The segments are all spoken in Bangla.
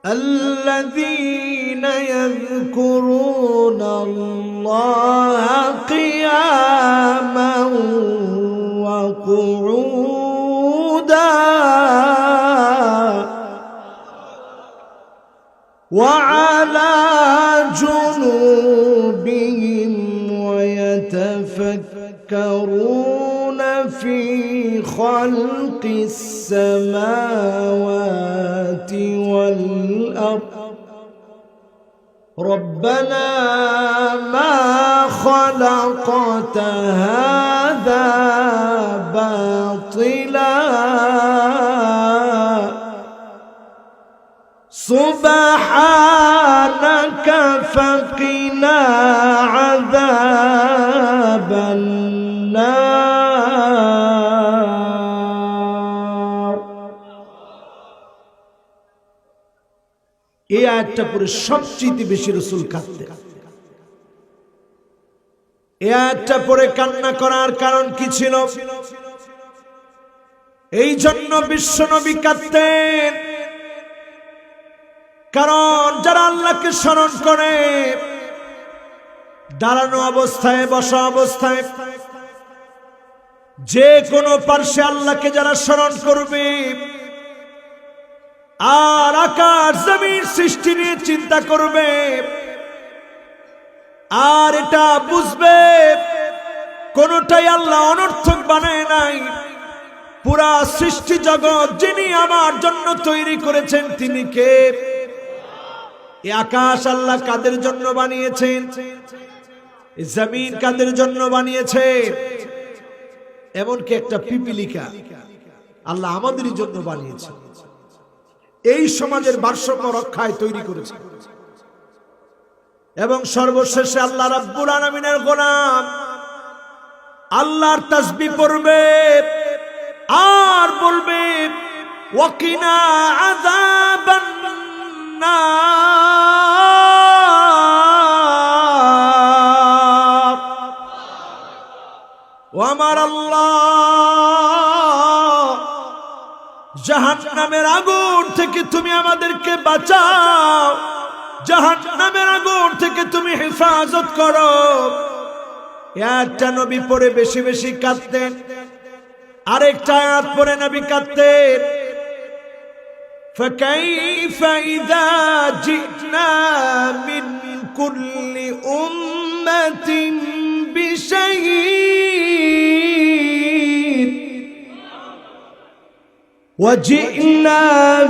الذين يذكرون الله قياما وقعودا وعلى جنوبهم ويتفكرون في خلق السماوات والأرض ربنا ما خلقت هذا باطلا سبحانك فقنا عذاب النار। এই আয়াতটা পড়ে সবচেয়ে বেশি রাসূল কাঁদতেন। এই আয়াতটা পড়ে কান্না করার কারণ কি ছিল? এই জন্য বিশ্বনবী কাঁদতেন, কারণ যারা আল্লাহকে স্মরণ করে দাঁড়ানো অবস্থায় বসা অবস্থায় যে কোনো পার্শ্বে আল্লাহকে যারা স্মরণ করবে আর আকাশ জমিন সৃষ্টি নিয়ে চিন্তা করবে আর এটা বুঝবে কোনটাই আল্লাহ অনর্থক বানায় নাই, পুরা সৃষ্টি জগৎ যিনি আমার জন্য তৈরি করেছেন তিনি কে? এই আকাশ আল্লাহ কাদের জন্য বানিয়েছেন? এই জমিন কাদের জন্য বানিয়েছে? এমনকি একটা পিপিলিকা আল্লাহ আমাদেরই জন্য বানিয়েছে। এই সমাজের ভারসাম্য রক্ষায় তৈরি করেছে। এবং সর্বশেষে আল্লাহ রাব্বুল আলামিনের গোলাম আল্লাহর তাসবিহ পড়বে আর বলবে ওয়াকিনা আযাবান নার। ও আমার আল্লাহ, জাহান্নামের আগুন থেকে তুমি আমাদেরকে বাঁচাও, জাহান্নামের আগুন থেকে তুমি হেফাজত করো। একটা নবী পড়ে বেশি বেশি কাঁদতেন, আরেকটা আয়াত পড়ে নবী কাঁদতেন। فكيف إذا جئنا من كل أمة بشهيد وجئنا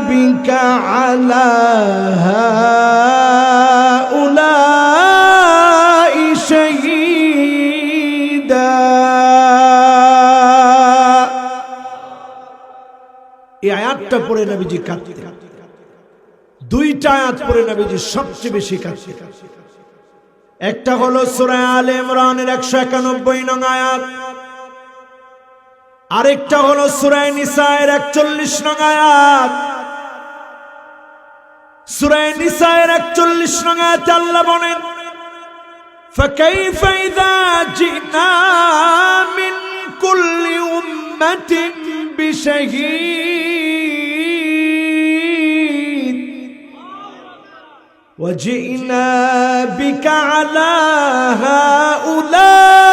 بك على هؤلاء شهيدا। এই আয়াতটা পড়ে নবীজি কাঁদতেন। দুইটা আয়াত পড়ে নবীজি সবচেয়ে বেশি কাঁদতেন। একটা হলো সূরা আলে ইমরানের 191 নং আয়াত, আরেকটা হলো সূরা নিসায়ের 41 নং আয়াত। সূরা নিসায়ের 41 নং আয়াতে আল্লাহ বলেন فكيف إذا جئنا من كل أمة بشهيد وجئنا بك على هؤلاء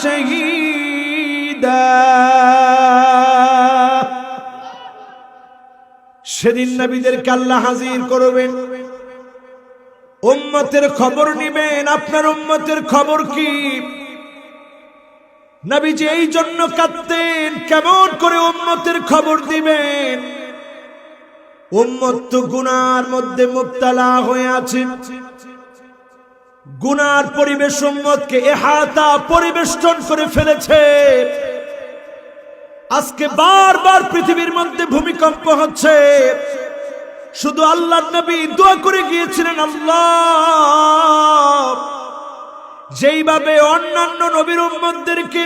شهيدا। সেদিন নবীদেরকে আল্লাহ হাজির করবেন, উম্মতের খবর নেবেন। আপনার উম্মতের খবর কি? নবীজি এই জন্য কাঁদতেন, কেমন করে উম্মতের খবর দিবেন? উম্মত তো গুনার মধ্যে মুবতালা হয়ে আছে, গুনার পরিবেশ উম্মতকে এহাতা পরিবেষ্টন করে ফেলেছে। আজকে বারবার পৃথিবীর মধ্যে ভূমিকম্প হচ্ছে। শুধু আল্লাহর নবী দোয়া করে গিয়েছিলেন, আল্লাহ যেইভাবে অন্যান্য নবীর উম্মতদেরকে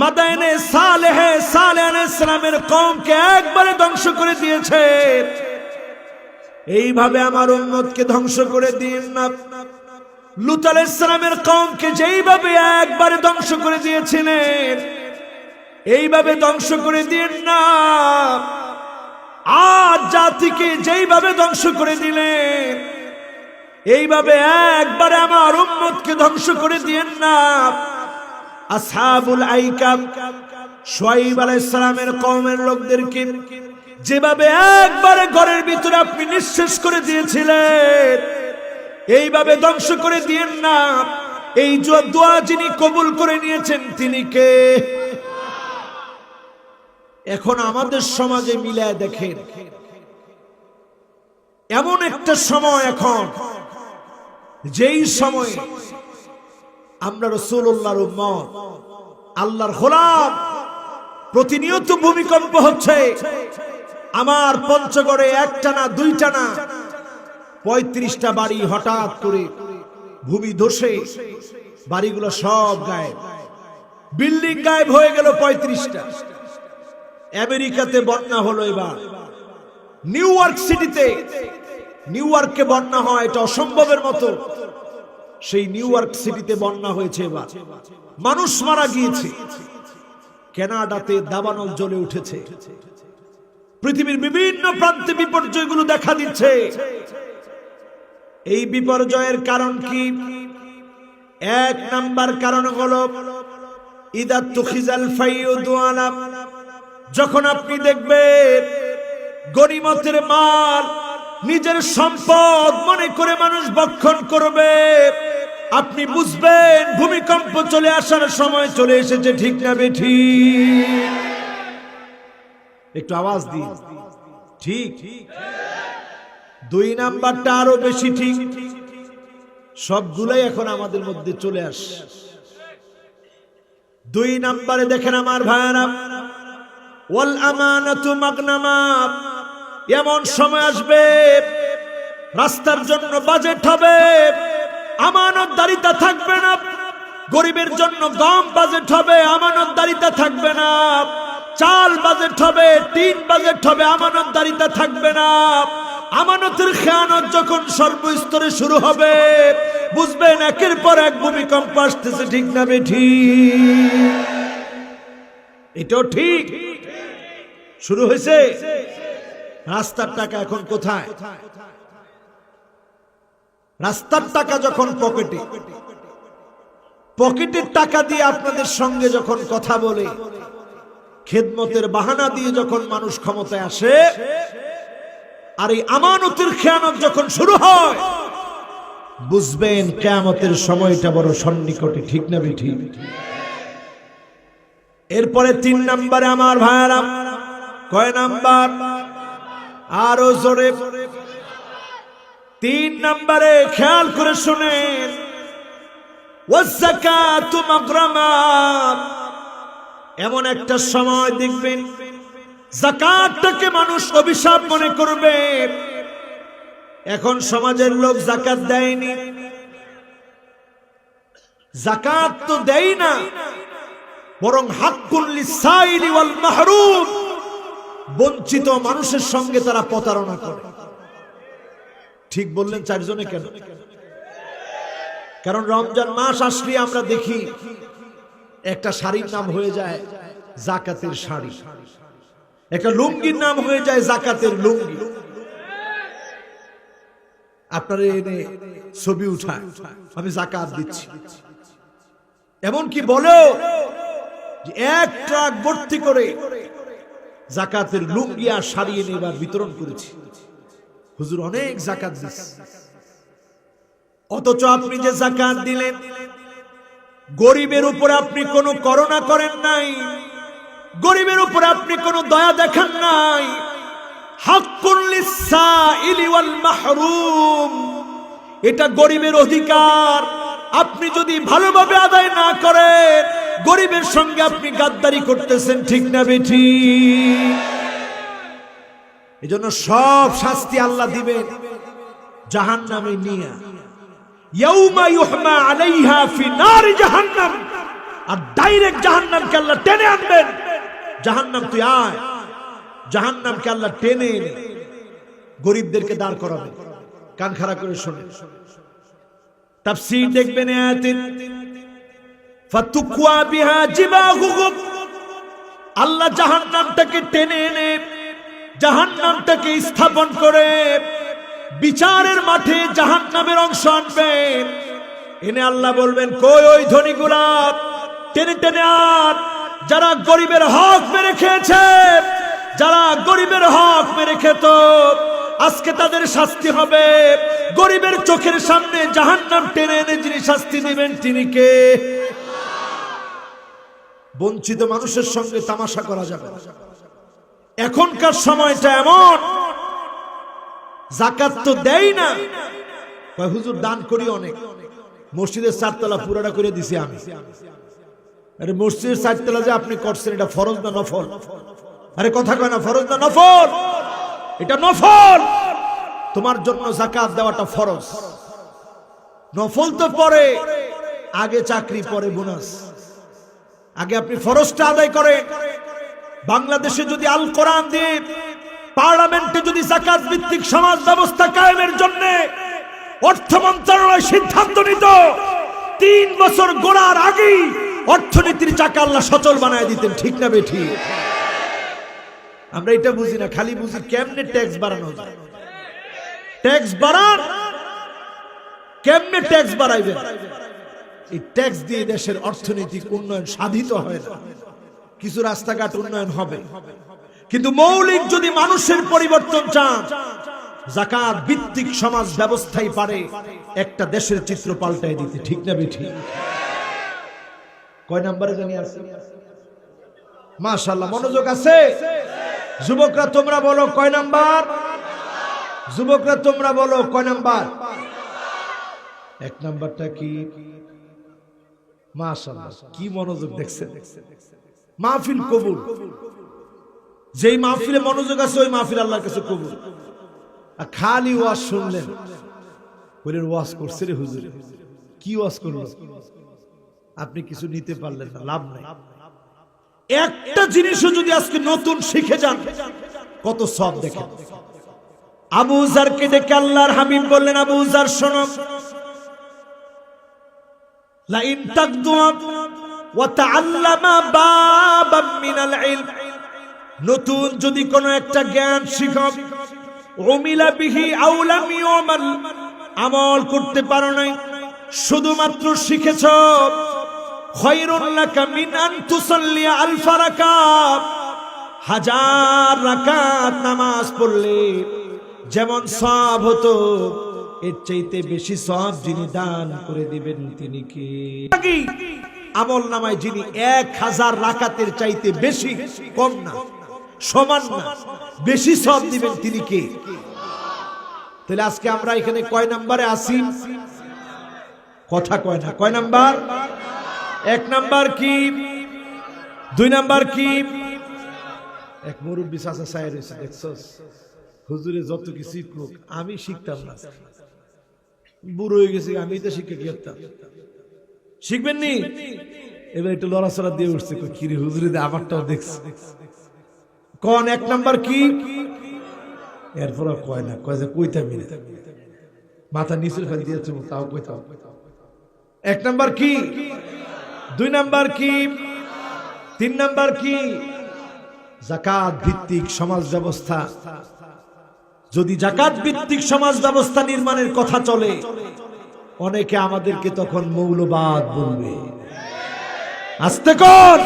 মাদায়েনে সালেহ আলাইহিস সালামের কওমকে একবারে ধ্বংস করে দিয়েছে, এইভাবে আমার উম্মতকে ধ্বংস করে দিন না। লূত আলাইহিস সালামের কওমকে যেইভাবে একবারে ধ্বংস করে দিয়েছিলেন, এইভাবে ধ্বংস করে দিন না। আজ জাতিকে যেইভাবে ধ্বংস করে দিলেন, এইভাবে একবারে আমার উম্মতকে ধ্বংস করে দিয়েন না। আসহাবুল আইকাম শুআয়ব আলাইহিস সালামের কওমের লোকদেরকে যেভাবে একবারে ঘরের ভিতরে আপনি নিঃশেষ করে দিয়েছিলেন, এইভাবে ধ্বংস করে দিয়েন না। এই দোয়া যিনি কবুল করে নিয়েছেন তিনি কে? এখন আমাদের সমাজে মিলায় দেখেন, এমন একটা সময় এখন, যেই সময় আমরা রাসূলুল্লাহর উম্মত, আল্লাহর গোলাম, প্রতিনিয়ত ভূমিকম্প হচ্ছে। আমার পঞ্চগড়ে একটা না দুইটা না 35টা বাড়ি হঠাৎ করে ভূমি ধসে বাড়িগুলো সব গায়েব, বিল্ডিং গায়েব হয়ে গেল 35টা। আমেরিকাতে বন্যা হলো এবার, নিউ ইয়র্ক সিটিতে, নিউ ইয়র্কে বন্যা হয় এটা অসম্ভবের মতো, সেই নিউ ইয়র্ক সিটিতে বন্যা হয়েছে এবার, মানুষ মারা গিয়েছে। কানাডাতে দাবানল জ্বলে উঠেছে। পৃথিবীর বিভিন্ন প্রান্তে বিপর্যয়গুলো দেখা দিচ্ছে। এই বিপর্যয়ের কারণ কি? এক নাম্বার কারণ হলো ইদা তুখিজাল ফাইয়ুদু আলা, যখন আপনি দেখবেন গনিমতের মাল নিজের সম্পদ মনে করে মানুষ ভক্ষণ করবে, আপনি বুঝবেন ভূমিকম্প চলে আসার সময় চলে এসেছে। ঠিক না বেঠিক? একটু আওয়াজ দিন। ঠিক। দুই নাম্বারটা আরো বেশি ঠিক। সবগুলাই এখন আমাদের মধ্যে চলে আসে। দুই নাম্বারে দেখেন আমার ভাইরা, ওয়াল আমানাতু মাগনামা, এমন সময় আসবে রাস্তার জন্য বাজেট হবে, আমানতদারিতা থাকবে না। গরিবের জন্য গম বাজেট হবে, আমানতদারিতা থাকবে না। চাল বাজেট হবে, টিন বাজেট হবে, আমানতদারিতা থাকবে না। আমানতের খেয়ানত যখন সর্বস্তরে শুরু হবে, বুঝবেন একের পর এক ভূমিকম্প আসতেছে। ঠিক না বেঠিক? এটাও ঠিক। শুরু হয়েছে। রাস্তার টাকা এখন কোথায়? রাস্তার টাকা যখন পকেটে, পকেটের টাকা দিয়ে আপনাদের সঙ্গে যখন কথা বলে, খেদমতের বাহানা দিয়ে যখন মানুষ ক্ষমতায় আসে, আর এই আমানতের খেয়ানত যখন শুরু হয়, বুঝবেন কিয়ামতের সময়টা বড় সন্নিকটে। ঠিক না বেঠিক? এরপরে 3 নম্বরে আমার ভাইরা, কয় নাম্বার? আরো জোরে। 3 নম্বরে খেয়াল করে শুনেন, ওয়াযাকাতু মাগরামা, এমন একটা সময় দেখবেন যাকাতটাকে মানুষ অভিশাপ মনে করবে। এখন সমাজের লোক যাকাত দেয়নি, যাকাত তো দেয় না, বরং হাক্কুল লিসাইলি ওয়াল মাহরুম, বঞ্চিত মানুষের সঙ্গে তারা প্রতারণা করে। ঠিক বললেন চারজনে কেন? কারণ রমজান মাস আসলে আমরা দেখি একটা শাড়ির নাম হয়ে যায় যাকাতের শাড়ি, একটা লুঙ্গির নাম হয়ে যায় যাকাতের লুঙ্গি। আপনারা এনে ছবি উঠায় আমি যাকাত দিচ্ছি, এমনকি বলেও যে 1 ট্রাক ভর্তি করে যাকাতের লুঙ্গি আর শাড়ি এনে এবার বিতরণ করেছি। হুজুর অনেক যাকাত দিচ্ছে, অথচ আপনি যে যাকাত দিলেন, গরিবের উপরে আপনি কোনো করুণা করেন নাই, গরিবের উপরে আপনি কোনো দয়া দেখান নাই। হাক্কুল লিসাইলি ওয়াল মাহরুম, এটা গরিবের অধিকার। আপনি যদি ভালোভাবে আদায় না করেন, গরিবের সঙ্গে আপনি গাদ্দারি করতেছেন। ঠিক না বেঠিক? এজন্য সব শাস্তি আল্লাহ দিবেন জাহান্নামে নিয়ে, ইয়াউমা ইউহমা আলাইহা ফি নারি জাহান্নাম, আর ডাইরেক্ট জাহান্নামকে আল্লাহ টেনে আনবেন। জাহান্নাম তুই আয়, জাহান্নামকে আল্লাহ টেনে এনে গরিবদেরকে দাঁড় করাবেন। কান খাড়া করে শুনে তাফসীর দেখবেন আয়াতের, ফাতুকওয়া বিহা জিবাহুহুম, আল্লাহ জাহান্নামটাকে টেনে এনে জাহান্নামটাকে স্থাপন করে বিচারের মাঠে জাহান্নামের অংশ আনবেন। এনে আল্লাহ বলবেন, কই ওই ধনীগুলা, টেনে টেনে আন। যারা গরিবের হক মেরে খেয়েছে, যারা গরিবের হক মেরে খেত, আজকে তাদের শাস্তি হবে। গরিবের চোখের সামনে জাহান্নাম টেনে এনে যিনি শাস্তি দিবেন তিনি কে? বঞ্চিত মানুষের সঙ্গে তামাশা করা যাবে না। এখনকার সময়টা এমন, যাকাত তো দেয় না, হুজুর দান করি অনেক, মসজিদের 4 তলা পুরাটা করে দিছি আমি। আরে মসজিদের 4 তলা যে আপনি করছেন, এটা ফরজ না নফল? আরে কথা কয় না, ফরজ না নফল? এটা নফল। তোমার জন্য যাকাত দেওয়াটা ফরজ। নফল তো পরে, আগে চাকরি পরে বোনাস। আগে আপনি ফরজটা আদায় করেন। বাংলাদেশে যদি আল কোরআন দিয়ে পার্লামেন্টে যদি যাকাত ভিত্তিক সমাজ ব্যবস্থা কায়েমের জন্য অর্থ মন্ত্রণালয় সিদ্ধান্ত নিত, 3 বছর গোড়ার আগেই অর্থনীতির চাকা আল্লাহ সচল বানায় দিতেন। ঠিক না বেঠি? আমরা এটা বুঝি না, খালি বুঝি কেমনে ট্যাক্স বাড়ানো যায়। ট্যাক্স বাড়ান, কেমনে ট্যাক্স বাড়াইবেন? এই ট্যাক্স দিয়ে দেশের অর্থনৈতিক উন্নয়ন সাধিত হয় না। কিছু রাস্তাঘাট উন্নয়ন হবে, কিন্তু মৌলিক যদি মানুষের পরিবর্তন চান, যাকাত ভিত্তিক সমাজ ব্যবস্থাই পারে একটা দেশের চিত্র পাল্টাই দিতে। ঠিক না বেঠি? কয় নাম্বারে জানি আছে? মাশাআল্লাহ, মনোযোগ আছে। যুবকরা তোমরা বলো কয় নাম্বার? যুবকরা তোমরা বলো কয় নাম্বার? 1 নাম্বারটা কি? মাশাআল্লাহ, কি মনোযোগ দেখছেন। মাহফিল কবুল। যেই মাহফিলে মনোযোগ আছে ওই মাহফিল আল্লাহর কাছে কবুল। আর খালি ওয়াজ শুনলেন, বলেন ওয়াজ করছে রে হুজুর, কি ওয়াজ করলো? আপনি কিছু নিতে পারলেন না, লাভ নাই। একটা জিনিসও যদি আজকে নতুন শিখে যান, কত সওয়াব দেখেন। আবু যারকে ডেকে আল্লাহর হাবিব বললেন, আবু যার শোনো, লা ইন তাকদুয়া ওয়া তাআল্লামা বাবাম মিনাল ইলম, নতুন যদি কোনো একটা জ্ঞান শিখো, উমিলা বিহি আও লাম ইউমাল, আমল করতে পারো নাই, শুধুমাত্র শিখেছো, খায়রুল লাকা মিন আন তুসাল্লি আলফ রাকাত, 1000 রাকাত নামাজ পড়লে যেমন সওয়াব হতো, এর চাইতে বেশি সওয়াব যিনি দান করে দিবেন তিনি কে? আমল নামায় যিনি 1000 রাকাতের চাইতে বেশি, কম না, সমান না, বেশি সওয়াব দিবেন তিনি কে? তাহলে আজকে আমরা এখানে কয় নাম্বারে আছি? কথা কয় না। কয় নাম্বার? 1 নাম্বার কি? 2 নাম্বার কি? এক মুরব্বি চাচা সাহেব রয়েছে, দেখছস হুজুরে যত কিছু কোক, আমি শিখতাম না, বুড়ো হয়ে গেছি, আমি তো শিখে কি করতাম? শিখবেন নি? এবার একটু লড়াচড়া দিয়ে উঠছে, কি রে হুজুরে আমারটাও দেখছে। কোন 1 নাম্বার কি? এরপর কয় না, কয় যে কইতামি না, মাথা নিচের ফেল দিয়েছে, তাও কইতাম। 1 নাম্বার কি? 2 নাম্বার কি? 3 নাম্বার কি? যাকাত ভিত্তিক সমাজ ব্যবস্থা। যদি যাকাত ভিত্তিক সমাজ ব্যবস্থা নির্মাণের কথা চলে, অনেকে আমাদেরকে তখন মৌলবাদ বলবে। আস্তে কর।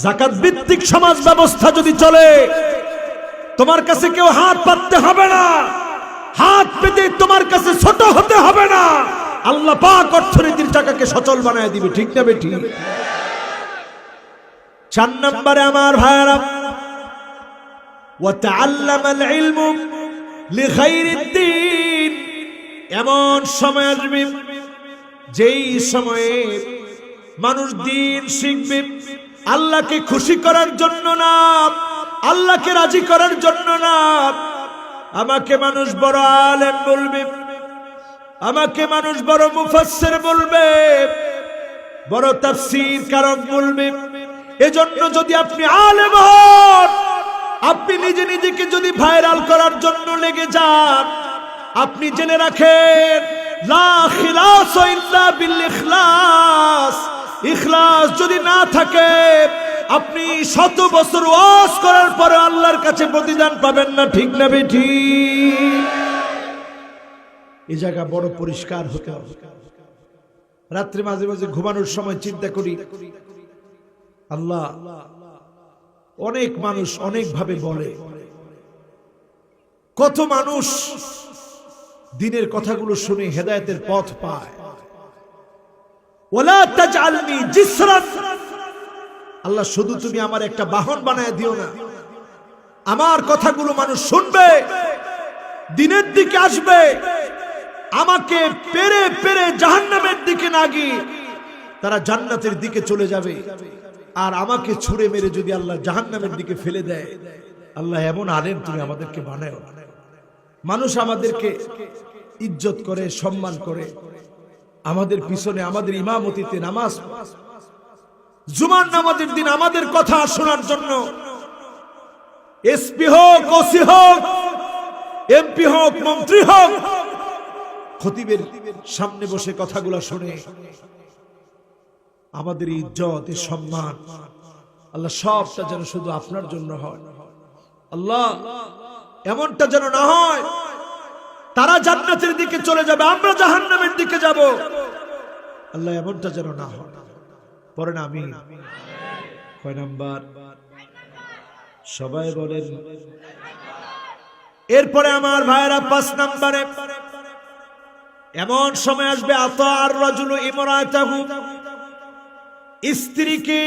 যাকাত ভিত্তিক সমাজ ব্যবস্থা যদি চলে, তোমার কাছে কেউ হাত পাততে হবে না, হাত পেতে তোমার কাছে ছোট হতে হবে না। আল্লাহ পাক অর্থনীতির চাকাকে সচল বানায় দিবে। ঠিক না বেঠিক? 4 নম্বরে আমার ভাইরা, ওয়া তাআল্লামাল ইলমু লিগাইরিদ্দিন, এমন সময় আসবে যেই সময়ে মানুষ দিন শিখবে আল্লাহকে খুশি করার জন্য না, আল্লাহকে রাজি করার জন্য না। আমাকে মানুষ বড় আলেম বলবে, আমাকে মানুষ বড় মুফাসসির বলবে, বড় তাফসীর কারক বলবে। এজন্য যদি আপনি আলেম হন, আপনি নিজে নিজেকে যদি ভাইরাল করার জন্য লেগে যান, আপনি জেনে রাখেন লা খিলাস ইল্লা বিল ইখলাস। ইখলাস যদি না থাকে, আপনি 100 বছর ওয়াজ করার পরে আল্লাহর কাছে প্রতিদান পাবেন না, ঠিক না বেঠিক? এই জায়গা বড় পরিষ্কার হতে হবে। রাত্রে মাঝে মাঝে ঘুমানোর সময় চিন্তা করি, আল্লাহ, অনেক মানুষ অনেক ভাবে বলে, কত মানুষ দিনের কথাগুলো শুনে হেদায়েতের পথ পায়। ওয়ালা তাজআলনি জিসরান, আল্লাহ শুধু তুমি আমার একটা বাহন বানায় দিও না, আমার কথাগুলো মানুষ শুনবে, দিনের দিকে আসবে, আমাকে পেরে পেরে জাহান্নামের দিকে না গিয়ে তারা জান্নাতের দিকে চলে যাবে, আর আমাকে ছুঁড়ে মেরে যদি আল্লাহ জাহান্নামের দিকে ফেলে দেয়, আল্লাহ এমন আলেম তুমি আমাদেরকে বানাও। মানুষ আমাদেরকে ইজ্জত করে, সম্মান করে, আমাদের পিছনে আমাদের ইমামতিতে নামাজ, জুমার নামাজের দিন আমাদের কথা শোনার জন্য এসপি হোক, ওসি হোক, এমপি হোক, মন্ত্রী হোক, খতিবের সামনে বসে কথাগুলো শুনে আমাদের ইজ্জত, সম্মান, আল্লাহ সবটা যেন শুধু আপনার জন্য হয়। আল্লাহ এমনটা যেন না হয় তারা জান্নাতের দিকে চলে যাবে, আমরা জাহান্নামের দিকে যাব। আল্লাহ এমনটা যেন না হয়। পরে না আমি কয় নাম্বার? সবাই বলেন। এরপরে আমার ভাইরা 5 নম্বরে, এমন সময় আসবে আতার রাজুলু ইমরাতাহু, স্ত্রীকে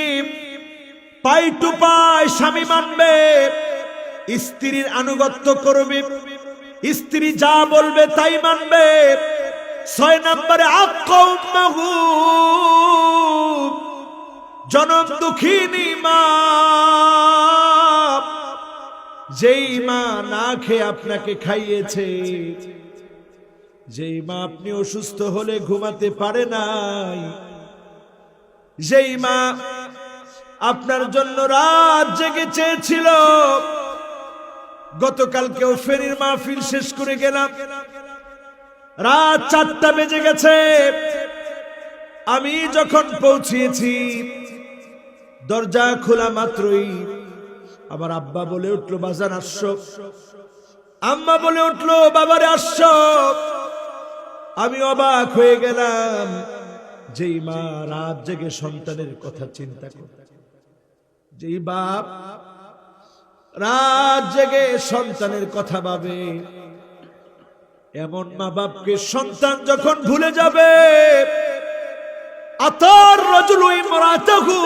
পাই টু পাই স্বামী মানবে, স্ত্রীর আনুগত্য করবে, স্ত্রী যা বলবে তাই মানবে। 6 নম্বরে আক্কা উম্মাহু, জনম দুঃখিনী মা, যেই মা না খেয়ে আপনাকে খাইয়েছে, যেই মা আপনি অসুস্থ হলে ঘুমাতে পারে নাই, যেই মা আপনার জন্য রাত জেগে চেয়েছিল। গতকালকেও ফেরির মাহফিল শেষ করে গেলাম, রাত 4টা বেজে গেছে। আমি যখন পৌঁছিয়েছি, দরজা খোলা মাত্রই আমার আব্বা বলে উঠলো, বাজান আসছো। আম্মা বলে উঠলো, বাবারে আসছো। আমি অবাক হয়ে গেলাম, যেই মা রাত জেগে সন্তানের কথা চিন্তা করে, যেই বাপ রাত জেগে সন্তানের কথা ভাবে, এমন মা বাপকে সন্তান যখন ভুলে যাবে, আতার রাজুলু ইমরাতাহু,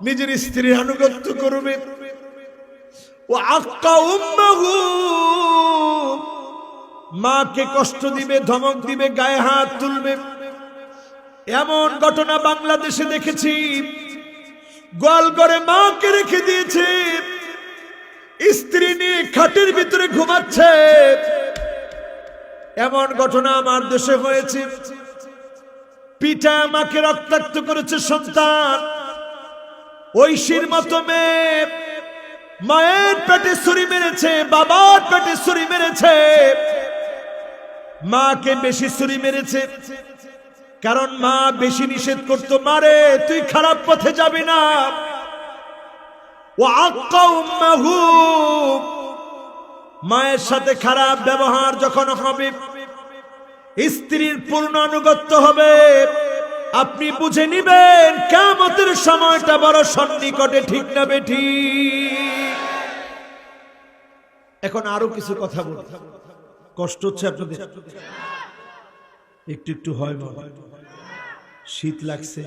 নিজের স্ত্রীর আনুগত্য করবে, ওয়া আক্কা উম্মাহু, মাকে কষ্ট দিবে, ধমক দিবে, গায়ে হাত তুলবে। এমন ঘটনা বাংলাদেশে দেখেছি। গোয়ালঘরে মাকে রেখে দিয়েছে, স্ত্রী নিয়ে খাটের ভিতরে ঘুমাচ্ছে। এমন ঘটনা আমার দেশে হয়েছে। পিতা মাকে রক্তাক্ত করেছে সন্তান, ঐশীর মতো মেয়ে মায়ের পেটে ছুরি মেরেছে, বাবার পেটে ছুরি মেরেছে। মাকে বেশি ছুরি মেরেছে, কারণ মা বেশি নিষেধ করতো, মারে তুই খারাপ পথে যাবি না। ওয়া আক্কা উম্মাহু, মায়ের সাথে খারাপ ব্যবহার যখন হবে, স্ত্রীর পূর্ণ আনুগত্য হবে, আপনি বুঝে নিবেন কিয়ামতের সময়টা বড় সন্নিকটে, ঠিক না বেঠিক? এখন আরো কিছু কথা বলি। কষ্ট হচ্ছে আপনাদের? একটু একটু হয় মনে, শীত লাগছে।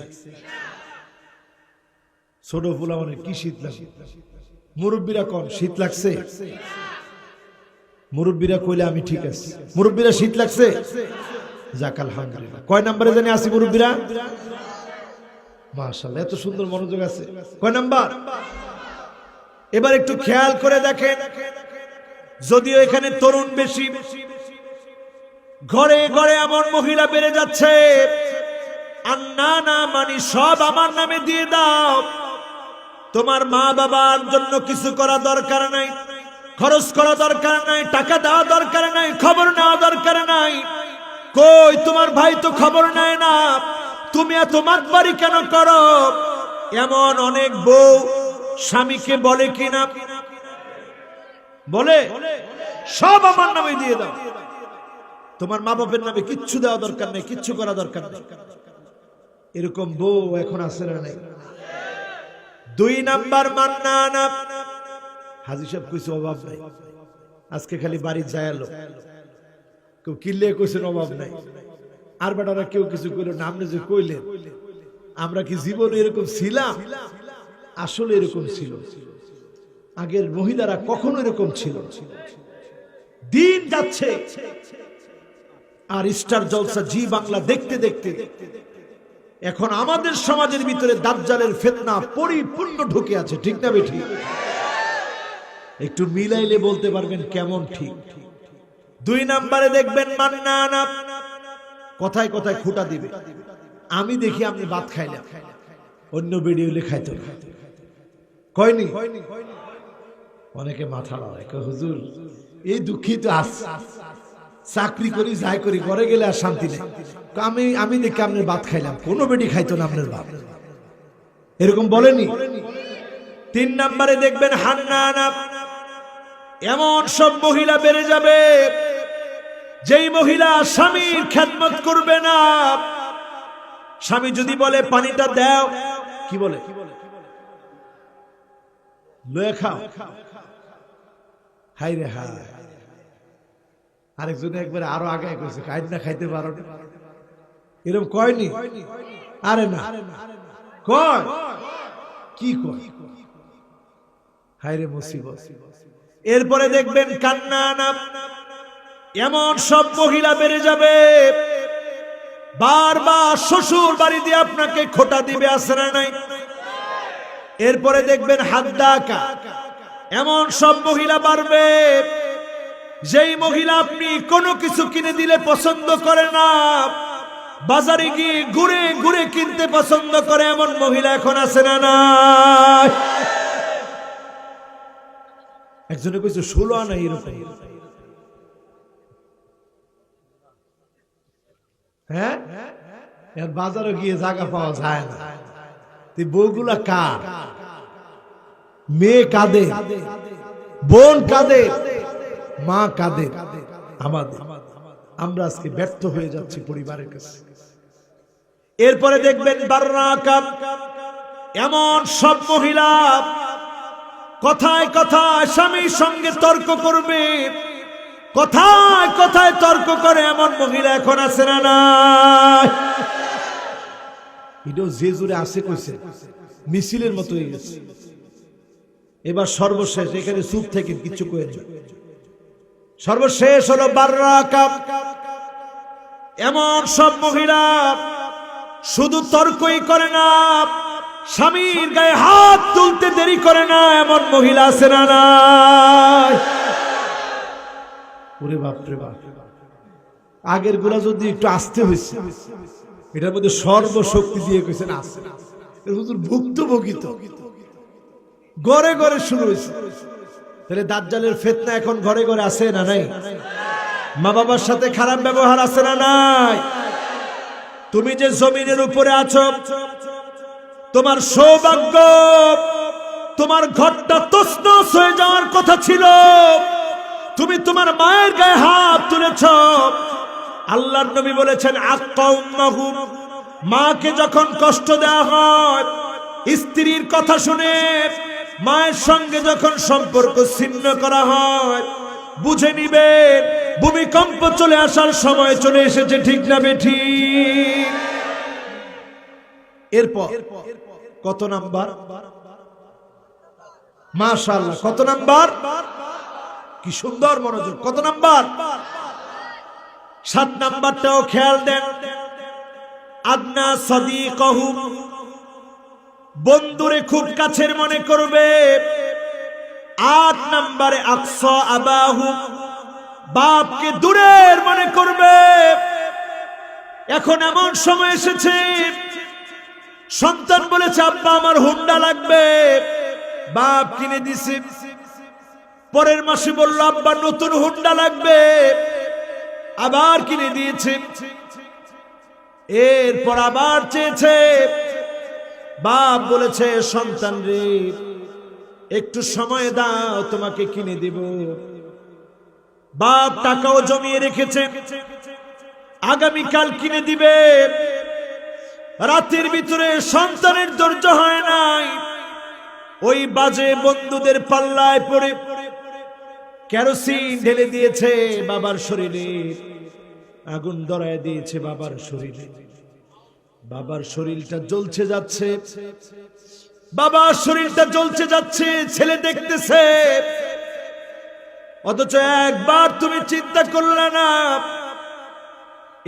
ছোট ফুলা মানে কি শীত লাগে? মুরব্বীরা কন শীত লাগছে? মুরব্বীরা কইলে আমি ঠিক আছে। মুরব্বীরা শীত লাগছে? যাক আলহামদুলিল্লাহ। কয় নম্বরে জানি আছি মুরব্বীরা? মাশাআল্লাহ, এত সুন্দর মনোযোগ আছে। কয় নাম্বার? এবার একটু খেয়াল করে দেখেন, যদিও এখানে তরুণ বেশি, ঘরে ঘরে এমন মহিলা বেড়ে যাচ্ছে, আর না না মানি সব আমার নামে দিয়ে দাও, তোমার মা বাবার জন্য কিছু করা দরকার নাই, খরচ করা দরকার নাই, টাকা দেওয়া দরকার নাই, খবর নেওয়া দরকার নাই। কই তোমার ভাই তো খবর নেয় না, তুমি এত মাতবাড়ি কেন করো? এমন অনেক বউ স্বামীকে বলে কিনা, বলে সব আমার নামে দিয়ে দাও, তোমার মা বাপের নামে কিচ্ছু দেওয়া দরকার নেই, কিচ্ছু করা দরকার নেই। এরকম বউ এখন আছে না নাই? 2 নাম্বার মান্নানা। হাজী সাহেব কইছে অভাব নাই, আজকে খালি বাড়ি যায় লোক, কেউ কিল্লে কইছেন অভাব নাই, আর বেটারা কেউ কিছু কইলো না। আপনি যে কইলেন আমরা কি জীবনে এরকম ছিলাম? আসলে এরকম ছিল, আগের মহিলারা কখনো এরকম ছিল। দিন যাচ্ছে আর স্টার জলসা জি বাংলা দেখতে দেখতে এখন আমাদের সমাজের ভিতরে দাজ্জালের ফিতনা পরিপূর্ণ ঢুকে আছে, ঠিক না বেঠিক? একটু মিলাইলে বলতে পারবেন কেমন ঠিক। 2 নম্বরে দেখবেন মান্নানা, কথায় কথায় খুঁটা দিবে। আমি দেখি আপনি ভাত খাইলাম, অন্য বেড়ি হইলে খাইতো না, কয়নি? অনেকে মাথা লড়াই, হুজুর এই দুঃখিত আছে, চাকরি করি যাই করি, ঘরে গেলে আর শান্তি নেই। আমি দেখি আপনার ভাত খাইলাম, কোনো বেটি খাইতো না আপনার ভাত, এরকম বলেনি? 3 নম্বরে দেখবেন হান্নানা, এমন সব মহিলা বেড়ে যাবে যেই মহিলা স্বামীর খেদমত করবে না। স্বামী যদি বলে পানিটা দাও, কি বলে? লয়ে খাও। হাই রে হাই, আরেকজন একবার আরো আগে কইছে খাই না, খাইতে পারো না, এরকম কয়নি? আরে না কয়, কি কয়? হাই রে মুসিবত। এরপরে দেখবেন কান্নানা, এমন সব মহিলা বেড়ে যাবে বারবার শ্বশুর বাড়ি দিয়ে আপনাকে খোটা দিবে, আছে না নাই? এরপরে দেখবেন হাদ্দাকা, এমন সব মহিলা বাড়বে যেই মহিলা আপনি কোনো কিছু কিনে দিলে পছন্দ করে না, বাজারে গিয়ে ঘুরে ঘুরে কিনতে পছন্দ করে, এমন মহিলা এখন আছে না নাই? একজনে কইছে 16 আনা এরকম, হ্যাঁ এর বাজারে গিয়ে জায়গা পাওয়া যায় না। বউগুলা কার? মেয়ে কাঁদে, বোন কাঁদে, মা কাঁদে, আমাদের। আমরা আজকে ব্যর্থ হয়ে যাচ্ছি পরিবারের কাছে। এরপরে দেখবেন বাররাকা, এমন সব মহিলা কথায় কথায় স্বামীর সঙ্গে তর্ক করবে, কথায় কথায় তর্ক করে, এমন মহিলা এখন আছে না নাই? এটাও যে জোরে আছে কইছে, মিছিলের মতো হয়ে গেছে। এবার সর্বশেষ, এখানে চুপ থেকে কিছু কয়ে না, সর্বশেষ হলো বাররাকা, এমন সব মহিলা শুধু তর্কই করে না, স্বামীর গায়ে হাত তুলতে দেরি করে না, এমন মহিলা আছে না নাই? ওরে বাপ রে বাপ, আগের গুলা যদি একটু আসতে হয়েছে, এটার মধ্যে সর্বশক্তি দিয়ে কইছেন আসে, হুজুর ভুক্তভোগী তো ঘরে ঘরে শুরু হয়েছে। তাহলে দাজ্জালের ফিতনা এখন ঘরে ঘরে আছে না নাই? মা বাবার সাথে খারাপ ব্যবহার আছে না নাই? তুমি যে জমিনের উপরে আছো, তোমার সৌভাগ্য, তোমার ঘরটা তছনছ হয়ে যাওয়ার কথা ছিল, তুমি তোমার মায়ের গায়ে হাত তুলেছ। আল্লাহর নবী বলেছেন আক্কা উম্মাহু, মাকে যখন কষ্ট দেওয়া হয়, স্ত্রীর কথা শুনে মায়ের সঙ্গে যখন সম্পর্ক ছিন্ন করা হয়, বুঝে নিবেন ভূমিকম্প চলে আসার সময় চলে এসেছে, ঠিক না বেঠিক? এরপর কত নাম্বার? মাশাআল্লাহ, কত নাম্বার? কি সুন্দর মনোযোগ, কত নাম্বার? 7 নাম্বারটাও খেয়াল দেন। আদনা সাদিকাহু, বন্ধুরে খুব কাছের মনে করবে। 8 নাম্বারে আকসা আবাহু, বাপকে দূরের মনে করবে। এখন এমন সময় এসেছে, সন্তান বলেছে আব্বা আমার হুন্ডা লাগবে, বাপ কিনে দিছে। পরের মাসে বলল আব্বা নতুন হুন্ডা লাগবে, আবার কিনে দিয়েছে। এরপর আবার চেয়েছে। বাপ বলেছে, সন্তান রে একটু সময় দাও, তোমাকে কিনে দিব। বাপ টাকাও জমিয়ে রেখেছে, আগামীকাল কিনে দিবে। রাতের ভিতরে সন্তানের ধৈর্য হয় নাই, ওই বাজে বন্ধুদের পাল্লায় পড়ে কেরোসিন ঢেলে দিয়েছে বাবার শরীরে, আগুন ধরায় দিয়েছে বাবার শরীরে। বাবার শরীরটা জ্বলছে যাচ্ছে, বাবার শরীরটা জ্বলছে যাচ্ছে, ছেলে দেখতেছে। অথচ একবার তুমি চিন্তা করলে না,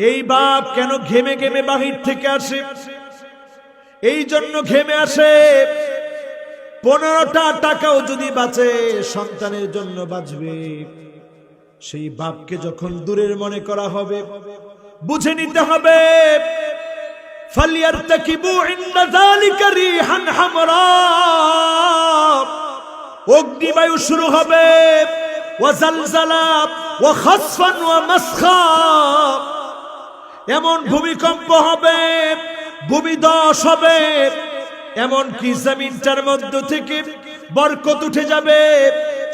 এই বাপ কেন ঘেমে ঘেমে বাহির থেকে আসে? এই জন্য ঘেমে আসে। 15টা টাকাও যদি বাঁচে সন্তানের জন্য বাঁচবে। সেই বাপকে যখন দূরের মনে করা হবে, বুঝে নিতে হবে ফালিয়ারতাকিবু ইনদা যালিকা রিহান হামরা, অগ্নিবায়ু শুরু হবে, ওয়া জালজালা ওয়া খাসফান ওয়া মাসখা, এমন ভূমিকম্প হবে, ভূমিধস হবে, এমন কি জমিনটার মধ্য থেকে বরকত উঠে যাবে।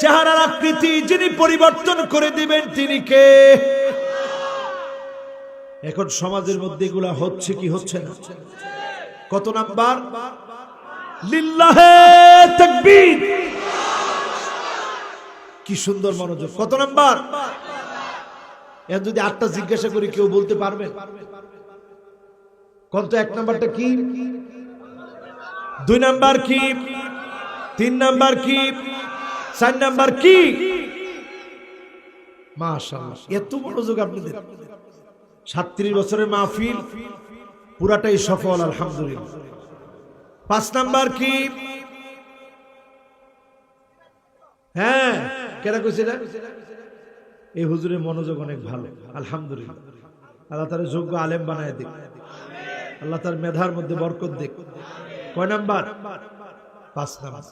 চেহারার আকৃতি যিনি পরিবর্তন করে দিবেন তিনি কে? এখন সমাজের মধ্যে এগুলা হচ্ছে কি হচ্ছে না? কত নাম্বার? লিল্লাহে তাকবীর। কি সুন্দর মনোযোগ। কত নাম্বার? এর যদি 8টা জিজ্ঞাসা করি কেউ বলতে পারবে? কত? 1 নাম্বারটা কি? 2 নাম্বার কি? 3 নাম্বার কি? 4 নাম্বার কি? মাশাআল্লাহ, এত মনোযোগ আপনাদের। 37 বছরের মাহফিল পুরাটাই সফল আলহামদুলিল্লাহ। 5 নাম্বার কি? হ্যাঁ, কেরা কইছিল? এই হুজুরের মনোযোগ অনেক ভালো আলহামদুলিল্লাহ। আল্লাহ তার যোগ্য আলেম বানায় দিক, আল্লাহ তার মেধার মধ্যে বরকত দিক। কয় নাম্বার? 5 নাম্বার।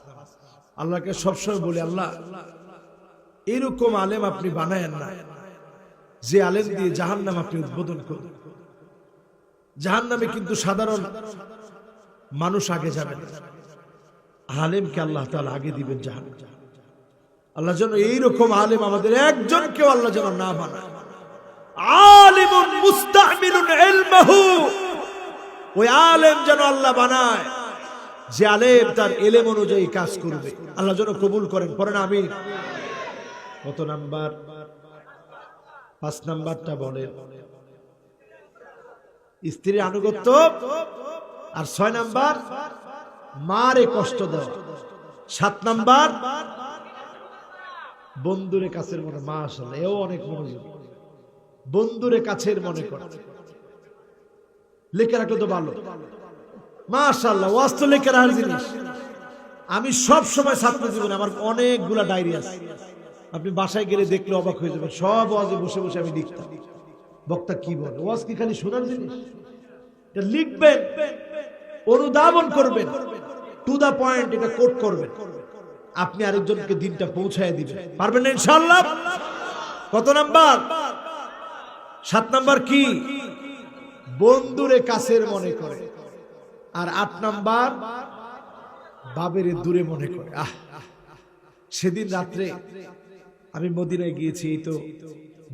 আল্লাহকে সবসময় বলি, আল্লাহ এরকম আলেম আপনি বানায়েন না যে আলেম দিয়ে জাহান্নাম আপনি উদ্বোধন করুন। জাহান্নামে কিন্তু সাধারণ মানুষ আগে যাবেন, আলেমকে আল্লাহ তাআলা আগে দিবেন জাহান্নামে। আল্লাহ যেন এইরকম আলেম আমাদের একজনকেও আল্লাহ যেন না বানায়। আলিমুন মুস্তামিলুন ইলমাহু, ওই আলেম যেন আল্লাহ বানায় যে আলেম তার ইলম অনুযায়ী কাজ করবে। আল্লাহ যেন কবুল করেন। পড়েন আমিন। কত নাম্বার? 5 নাম্বারটা বলেন। স্ত্রীর আনুগত্য। আর 6 নাম্বার মারে কষ্ট দেওয়া। 7 নাম্বার বন্ধুরে কাছের মনে। মাশাআল্লাহ, এও অনেক মনোযোগ। বন্ধুরে কাছের মনে করে লিখে রাখলে তো ভালো। মাশাআল্লাহ, ওয়াজ তো লিখে রাখার জিনিস। আমি সব সময় ছাত্র জীবনে আমার অনেকগুলা ডায়েরি আছে, আপনি বাসায় গেলে দেখলে অবাক হয়ে যাবেন। সব ওয়াজে বসে বসে আমি লিখতাম, বক্তা কি বলে। ওয়াজ কি খালি শোনার জিনিস? এটা লিখবেন, অনুধাবন করবেন, টু দা পয়েন্ট এটা কোট করবেন, আপনি আরেকজনকে দিনটা পৌঁছায় দিবেন। পারবেন না ইনশাআল্লাহ? কত নাম্বার? 7 নাম্বার কি? বন্ধুরে কাছের মনে করে। আর 8 নাম্বার বাবেরে দূরে মনে করে। সেদিন রাত্রে আমি মদিনায় গিয়েছি, এই তো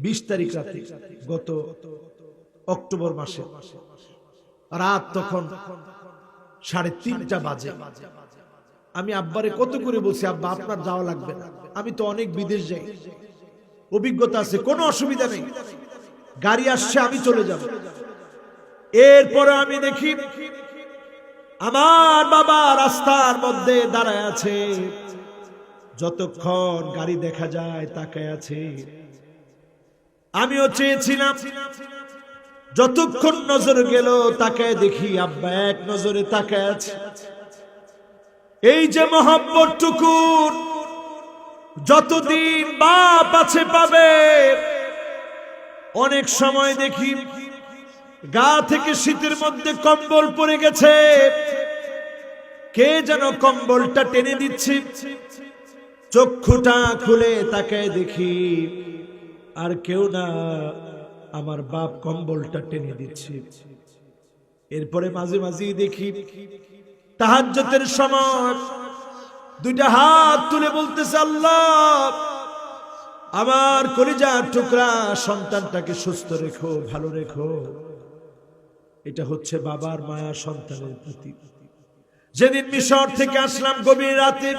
20 তারিখ রাতে, গত অক্টোবর মাসে রাত, তখন 3:30 বাজে। আমি আব্বারে কত করে বলছি, আব্বা আপনার যাওয়া লাগবে না, আমি তো অনেক বিদেশ যাই, অভিজ্ঞতা আছে, কোনো অসুবিধা নেই, গাড়ি আসছে আমি চলে যাব। এরপরে আমি দেখি আমার বাবা রাস্তার মধ্যে দাঁড়ায় আছে, যতক্ষণ গাড়ি দেখা যায় তাকায় আছে। আমিও চেয়েছিলাম, যতক্ষণ নজর গেল তাকায় দেখি আব্বা এক নজরে তাকায় আছে। এই যে মহব্বত টুকুর যতদিন বাপ আছে পাবে। অনেক সময় দেখি গা থেকে শীতের মধ্যে কম্বল পরে গেছে, কে যেন কম্বলটা টেনে দিচ্ছে, চক্ষুটা খুলে তাকায় দেখি আর কেউ না, আমার বাপ কম্বলটা টেনে দিচ্ছে। এরপরে মাঝে মাঝে দেখি তাহাজ্জুদের সময় দুইটা হাত তুলে বলতেছে, আল্লাহ আমার কলিজার টুকরা সন্তানটাকে সুস্থ রেখো, ভালো রেখো। এটা হচ্ছে বাবার মায়া সন্তানের প্রতি। যেদিন মিশর থেকে আসলাম গভীর রাতে,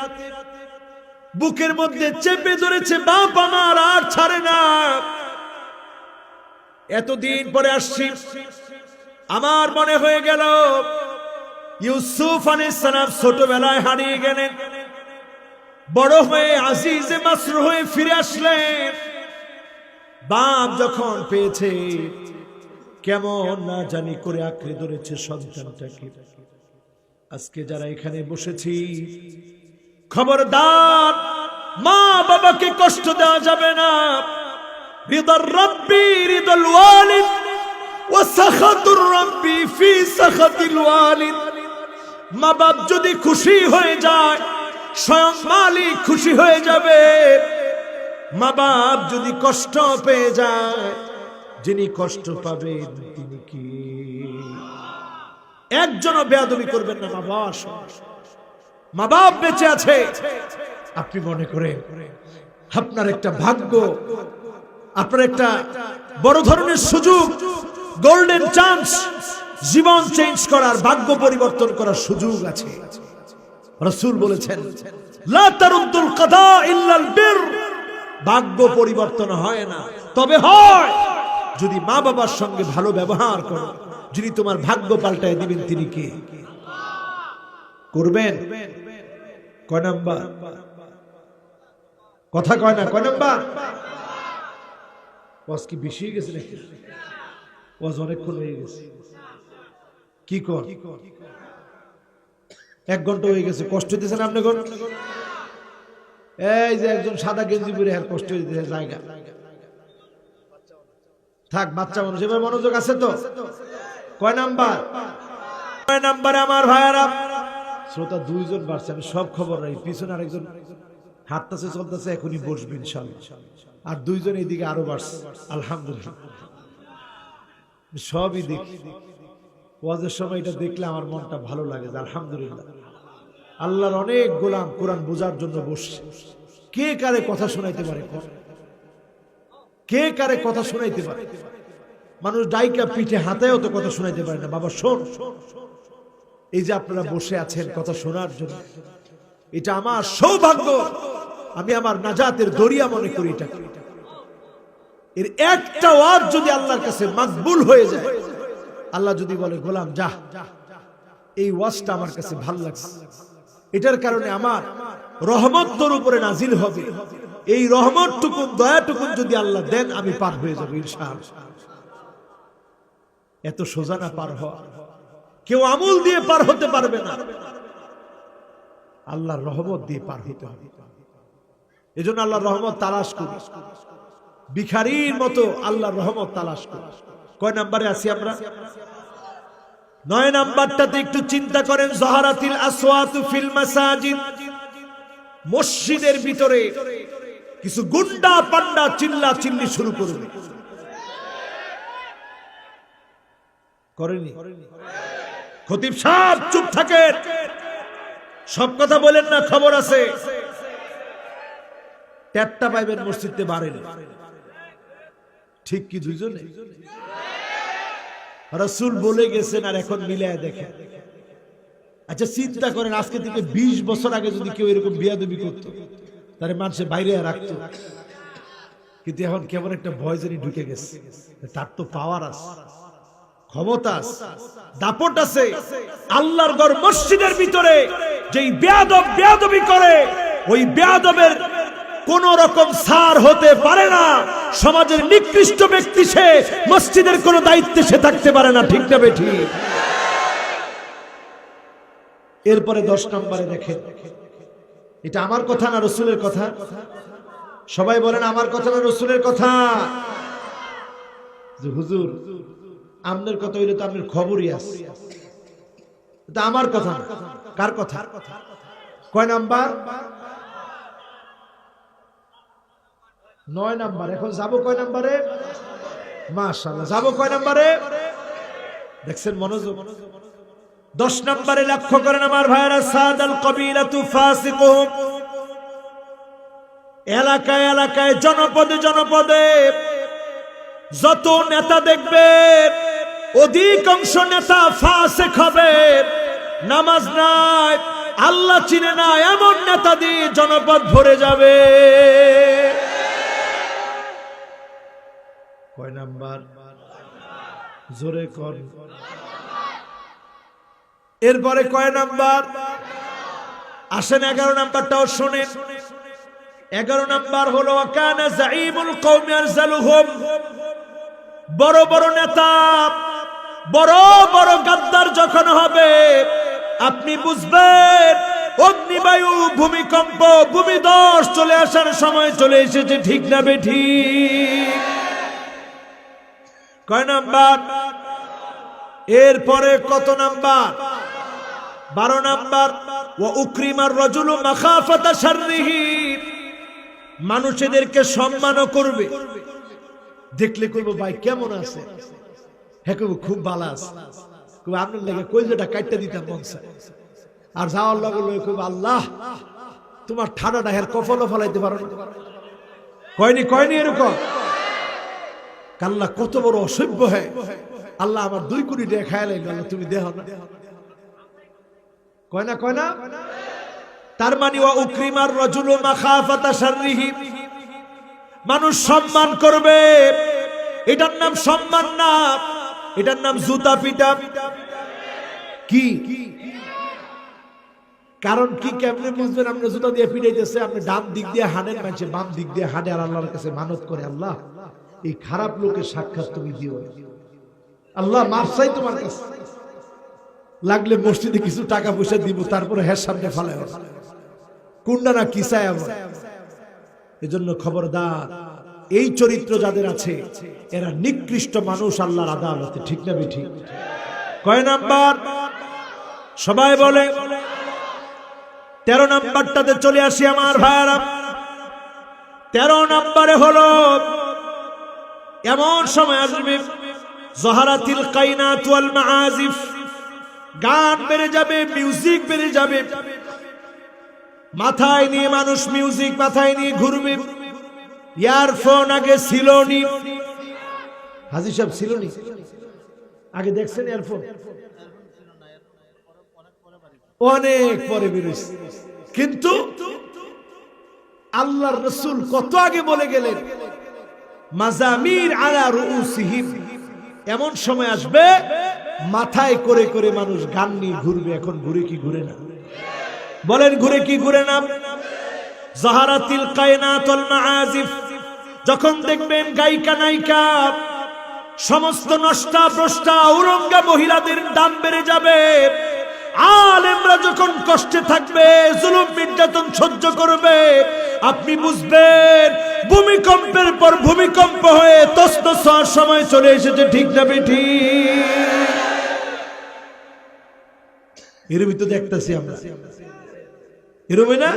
বুকের মধ্যে চেপে ধরেছে বাপ আমার, আর ছাড়ে না। এতদিন পরে আসছি, আমার মনে হয়ে গেল ইউসুফ আলাইহিস সালাম ছোটবেলায় হারিয়ে গেলেন, বড় হয়ে আজিজে মাসরুর হয়ে ফিরে আসলেন। বাপ যখন পেয়েছে কেমন না জানি করে আঁকড়ে ধরেছে সন্তানটাকে। আজকে যারা এখানে বসেছি, খবরদার মা বাবাকে কষ্ট দেওয়া যাবে না। রিদার রাব্বি রিদাল ওয়ালিদ ওয়া সাখাতুর রাব্বি ফি সাখাতিল ওয়ালিদ। মা বাপ যদি খুশি হয়ে যায়, স্বয়ং মালিক খুশি হয়ে যাবে। মা বাপ যদি কষ্ট পেয়ে যায়, যিনি কষ্ট পাবেন তিনি কি? একজনও বেয়াদবি করবেন না। মা বাপ বেঁচে আছে, আপনি মনে করেন আপনার একটা ভাগ্য, আপনার একটা বড় ধরনের সুযোগ, গোল্ডেন চান্স, জীবন চেঞ্জ করার, ভাগ্য পরিবর্তন করার সুযোগ আছে। রাসূল বলেছেন, লা তারুদ্দুল কাদা ইল্লাল বির। ভাগ্য পরিবর্তন হয় না, তবে হয় যদি মা বাবার সঙ্গে ভালো ব্যবহার করো। যিনি তোমার ভাগ্য পাল্টায় দিবেন তিনি কে? করবেন। কয় নাম্বার? কথা কয় না। কয় নাম্বার? ওয়াজ কি বেশি হয়ে গেছে নাকি? ওয়াজ অনেকক্ষণ হয়ে গেছে। কি কর? 1 ঘন্টা হয়ে গেছে। কষ্ট হইতেছে না আপনার? এই যে একজন সাদা গেঞ্জি পরে আর কষ্ট হইতেছে জায়গা। থাক, বাচ্চা মানুষ, এবার মনোযোগ আছে তো? কয় নাম্বার? কয় নাম্বারে আমার ভাইয়ারা? শ্রোতা 2 জন বাড়ছে, আমি সব খবর রাখি। পিছনে আরেকজন হাঁটতেছে চলতেছে, এখনই বসবেন ইনশাআল্লাহ। আর 2 জন এইদিকে আরো বাড়ছে, আলহামদুলিল্লাহ। সবই দেখি। ওয়াজের সময় এটা দেখলে আমার মনটা ভালো লাগে, আলহামদুলিল্লাহ। আল্লাহর অনেক গোলাম কোরআন বোঝার জন্য বসছে। কে কারে কথা শোনাইতে পারে? কে কারে কথা শোনাইতে পারে? মানুষ ডাইকা পিঠে হাতেও তো কথা শোনাইতে পারে না। বাবা শোন, এই যে আপনারা বসে আছেন কথা শোনার জন্য, এটা আমার সৌভাগ্য। আমি আমার নাজাতের দরিয়া মনে করি এটা। এর একটা ওয়াজ যদি আল্লাহর কাছে মকবুল হয়ে যায়, আল্লাহ যদি বলে গোলাম যা, এই ওয়াজটা আমার কাছে ভালো লাগছে, এটার কারণে আমার রহমত তোর উপরে নাজিল হবে, এই রহমতটুকুন দয়াটুকুন যদি আল্লাহ দেন, আমি পার হয়ে যাবো ইনশাআল্লাহ। এত সোজা না পার হওয়া। কেউ আমল দিয়ে পার হতে পারবে না, আল্লাহর রহমত দিয়ে পার হতে হবে। এজন্য আল্লাহর রহমত তালাশ করি, ভিখারির মতো আল্লাহর রহমত তালাশ করি। কয় নাম্বারে আছি আমরা? 9 নাম্বারটাতে একটু চিন্তা করেন। যাহারাতিল আসওয়াতু ফিল মাসাজিদ। মসজিদের ভিতরে কিছু গুন্ডা পান্ডা চিল্লা চিল্লি শুরু করবে। করেনি? খতিব সাহেব চুপ থাকেন, সব কথা বলেন না, খবর আছে। টেট্টা পাইবেন মসজিদে বাড়েন, ঠিক কি? 2 জনে রাসূল বলে গেছেন, আর এখন মিলায় দেখেন। আচ্ছা চিন্তা করেন, আজকে থেকে 20 বছর আগে যদি কেউ এরকম বিয়াদবি করতো, তাহলে মানুষের বাইরে রাখতো। কিন্তু এখন কেমন একটা ভয় জানি ঢুকে গেছে। তার তো পাওয়ার আছে, ক্ষমতা আছে, দাপট আছে। আল্লাহর ঘর মসজিদের ভিতরে যেই বেয়াদব বেয়াদবি করে, ওই বেয়াদবের কোন রকম ছাড় হতে পারে না। সমাজের নিকৃষ্ট ব্যক্তি সে, মসজিদের কোন দায়িত্বে সে থাকতে পারে না, ঠিক না বেঠি? এরপরে 10 নম্বরে দেখেন, এটা আমার কথা না রাসূলের কথা? সবাই বলেন আমার কথা না রাসূলের কথা? যে হুজুর আপনার কথা হইলে তো আপনার খবরই আছে, এটা আমার কথা না। কার কথা? কয় নাম্বার? 9 নাম্বার। এখন যাবো কয় নাম্বারে? মাশাআল্লাহ, যাবো কয় নাম্বারে? দেখছেন মনোযোগ। 10 নম্বরে লক্ষ্য করেন আমার ভাইরা, সাদাল কবিলাতু ফাসিকুহুম, এলাকায় এলাকায় জনপদে জনপদে যত নেতা দেখবে অধিকাংশ নেতা ফাসিক হবে, নামাজ নাই, আল্লাহ চিনে না, এমন নেতা দিয়ে জনপদ ভরে যাবে। কয় নাম্বার? জোরে কর। এরপরে কয় নাম্বার? আসেন 11 নাম্বারটাও শুনেন। 11 নাম্বার হলো ওয়াকানা যাঈমুল কওমি আরজালুহুম, বড় বড় নেতা, বড় বড় গাদ্দার যখন হবে আপনি বুঝবেন অগ্নিবায়ু, ভূমিকম্প, ভূমিধস চলে আসার সময় চলে এসেছে। ঠিক না বেঠিক? কয় নাম্বার? এরপরে কত নাম্বার? 12 নাম্বার, ওয়া উকরিমার রাজুলু মাখাফাতা শাররিহি, মানুষদেরকে সম্মানও করবে, দেখলে কইব ভাই কেমন আছে, হ্যাঁ কইব খুব ভালো আছে, কইব আপনার লেগে কইলটা কাটতে দিতাম মন চায়। আর যাওয়ার লগে লগে কইব আল্লাহ তোমার ঠাডাটা হের কফলও ফলাইতে পারো না। কয়নি কয়নি এরকম? আল্লাহ কত বড় অসভ্য হয়, আল্লাহ আমার 2 কোটি টাকা খায় লাগলো, আল্লাহ তুমি দেহ না। কয় না কয় না? তার মানে ওয়া উকরিমার রাজুলু মাখাফাতা শাররিহি, মানুষ সম্মান করবে, এটার নাম সম্মান না, এটার নাম জুতা পিটা। কি কারণ কি? কেমনে বুঝবেন? আপনি জুতা দিয়ে পিটাইতেছে, আপনি ডান দিক দিয়ে হাঁটেন, মানুষে বাম দিক দিয়ে হাঁটে, আর আল্লাহর কাছে মানত করে আল্লাহ এই খারাপ লোকের সাক্ষাৎ তুমি দিও, আল্লাহ মাফ চাই তোমার কাছে, লাগলে মসজিদে কিছু টাকা পয়সা দিব, তারপরে হ্যাঁ সামনে ফালাই কোনটা না কি চাই আমার। এজন্য খবরদার, এই চরিত্র যাদের আছে এরা নিকৃষ্ট মানুষ আল্লাহর আদালতে। ঠিক না বেঠিক? কয় নাম্বার? সবাই বলে। 13 নাম্বারটাতে চলে আসি আমার ভাইরা। 13 নাম্বারে হলো এমন সময় আসবে জহারাতিল কায়নাত ওয়াল মাআজিফ, গান বেড়ে যাবে, মিউজিক বেড়ে যাবে, মাথায় নিয়ে মানুষ মিউজিক মাথায় নিয়ে ঘুরবে। ইয়ারফোন আগে ছিল নি, হাজী সাহেব ছিল নি, আগে দেখছেন ইয়ারফোন? অনেক পরে বেরিয়েছে, কিন্তু আল্লাহর রাসূল কত আগে বলে গেলেন মাজামির আলা রুউসিহিম, এমন সময় আসবে মাথায় করে করে মানুষ গান নিয়ে ঘুরবে। এখন ঘুরে কি ঘুরে না? বলেন ঘুরে কি ঘুরে না? জাহারাতিল কায়নাত ওয়াল মাআজিফ, যখন দেখবেন গায়িকা নায়িকা সমস্ত নষ্টা ভ্রষ্টা উরঙ্গা মহিলাদের দাম বেড়ে যাবে, আলেমরা যখন কষ্টে থাকবে, জুলুম নির্যাতন সহ্য করবে, আপনি বুঝবেন ভূমিকম্পের পর ভূমিকম্প হয়ে তছনছ হওয়ার সময় চলে এসেছে। ঠিক না বেঠিক? এর ভিতরে দেখতেছি আমরা, এরকমই না?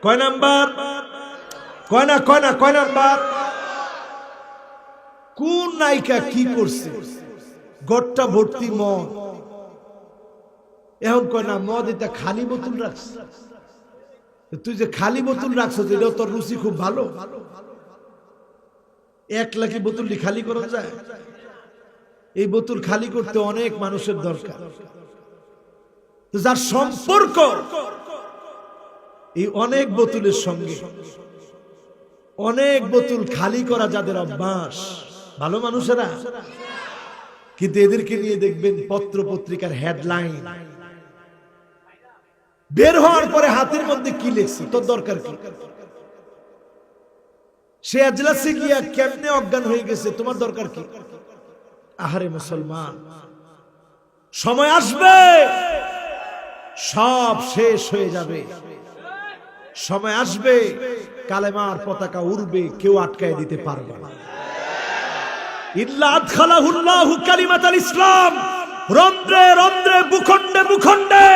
কয় নাম্বার? কয় না কয় না কয় নাম্বার? কোন নায়িকা কি করছে? গড়টা ভর্তি মদ, এখন কয় না মদ এটা খালি বোতল রাখছ, তুই যে খালি বোতল রাখছ এটাও তোর রুচি খুব ভালো। 1 লাখি বোতলটি খালি করা যায়? এই বোতল খালি করতে অনেক মানুষের দরকার। যার সম্পর্ক এই অনেক বোতলের সঙ্গে, অনেক বোতল খালি করা যাদের অভ্যাস, ভালো মানুষেরা, কিন্তু এদেরকে নিয়ে দেখবেন পত্র পত্রিকার হেডলাইন বের হওয়ার পরে হাতের মধ্যে কি লেখছে, তোর দরকার কি? সে আজলাসে গিয়া কেমনে অজ্ঞান হয়ে গেছে, তোমার দরকার কি? আহারে মুসলমান, সময় আসবে সব শেষ হয়ে যাবে, সময় আসবে কালেমার পতাকা উড়বে, কেউ আটকায় দিতে পারবে না। ইল্লা আদখালাহুল্লাহু কালিমাতাল ইসলাম, রন্ধ্রে রন্ধ্রে ভূখণ্ডে ভূখণ্ডে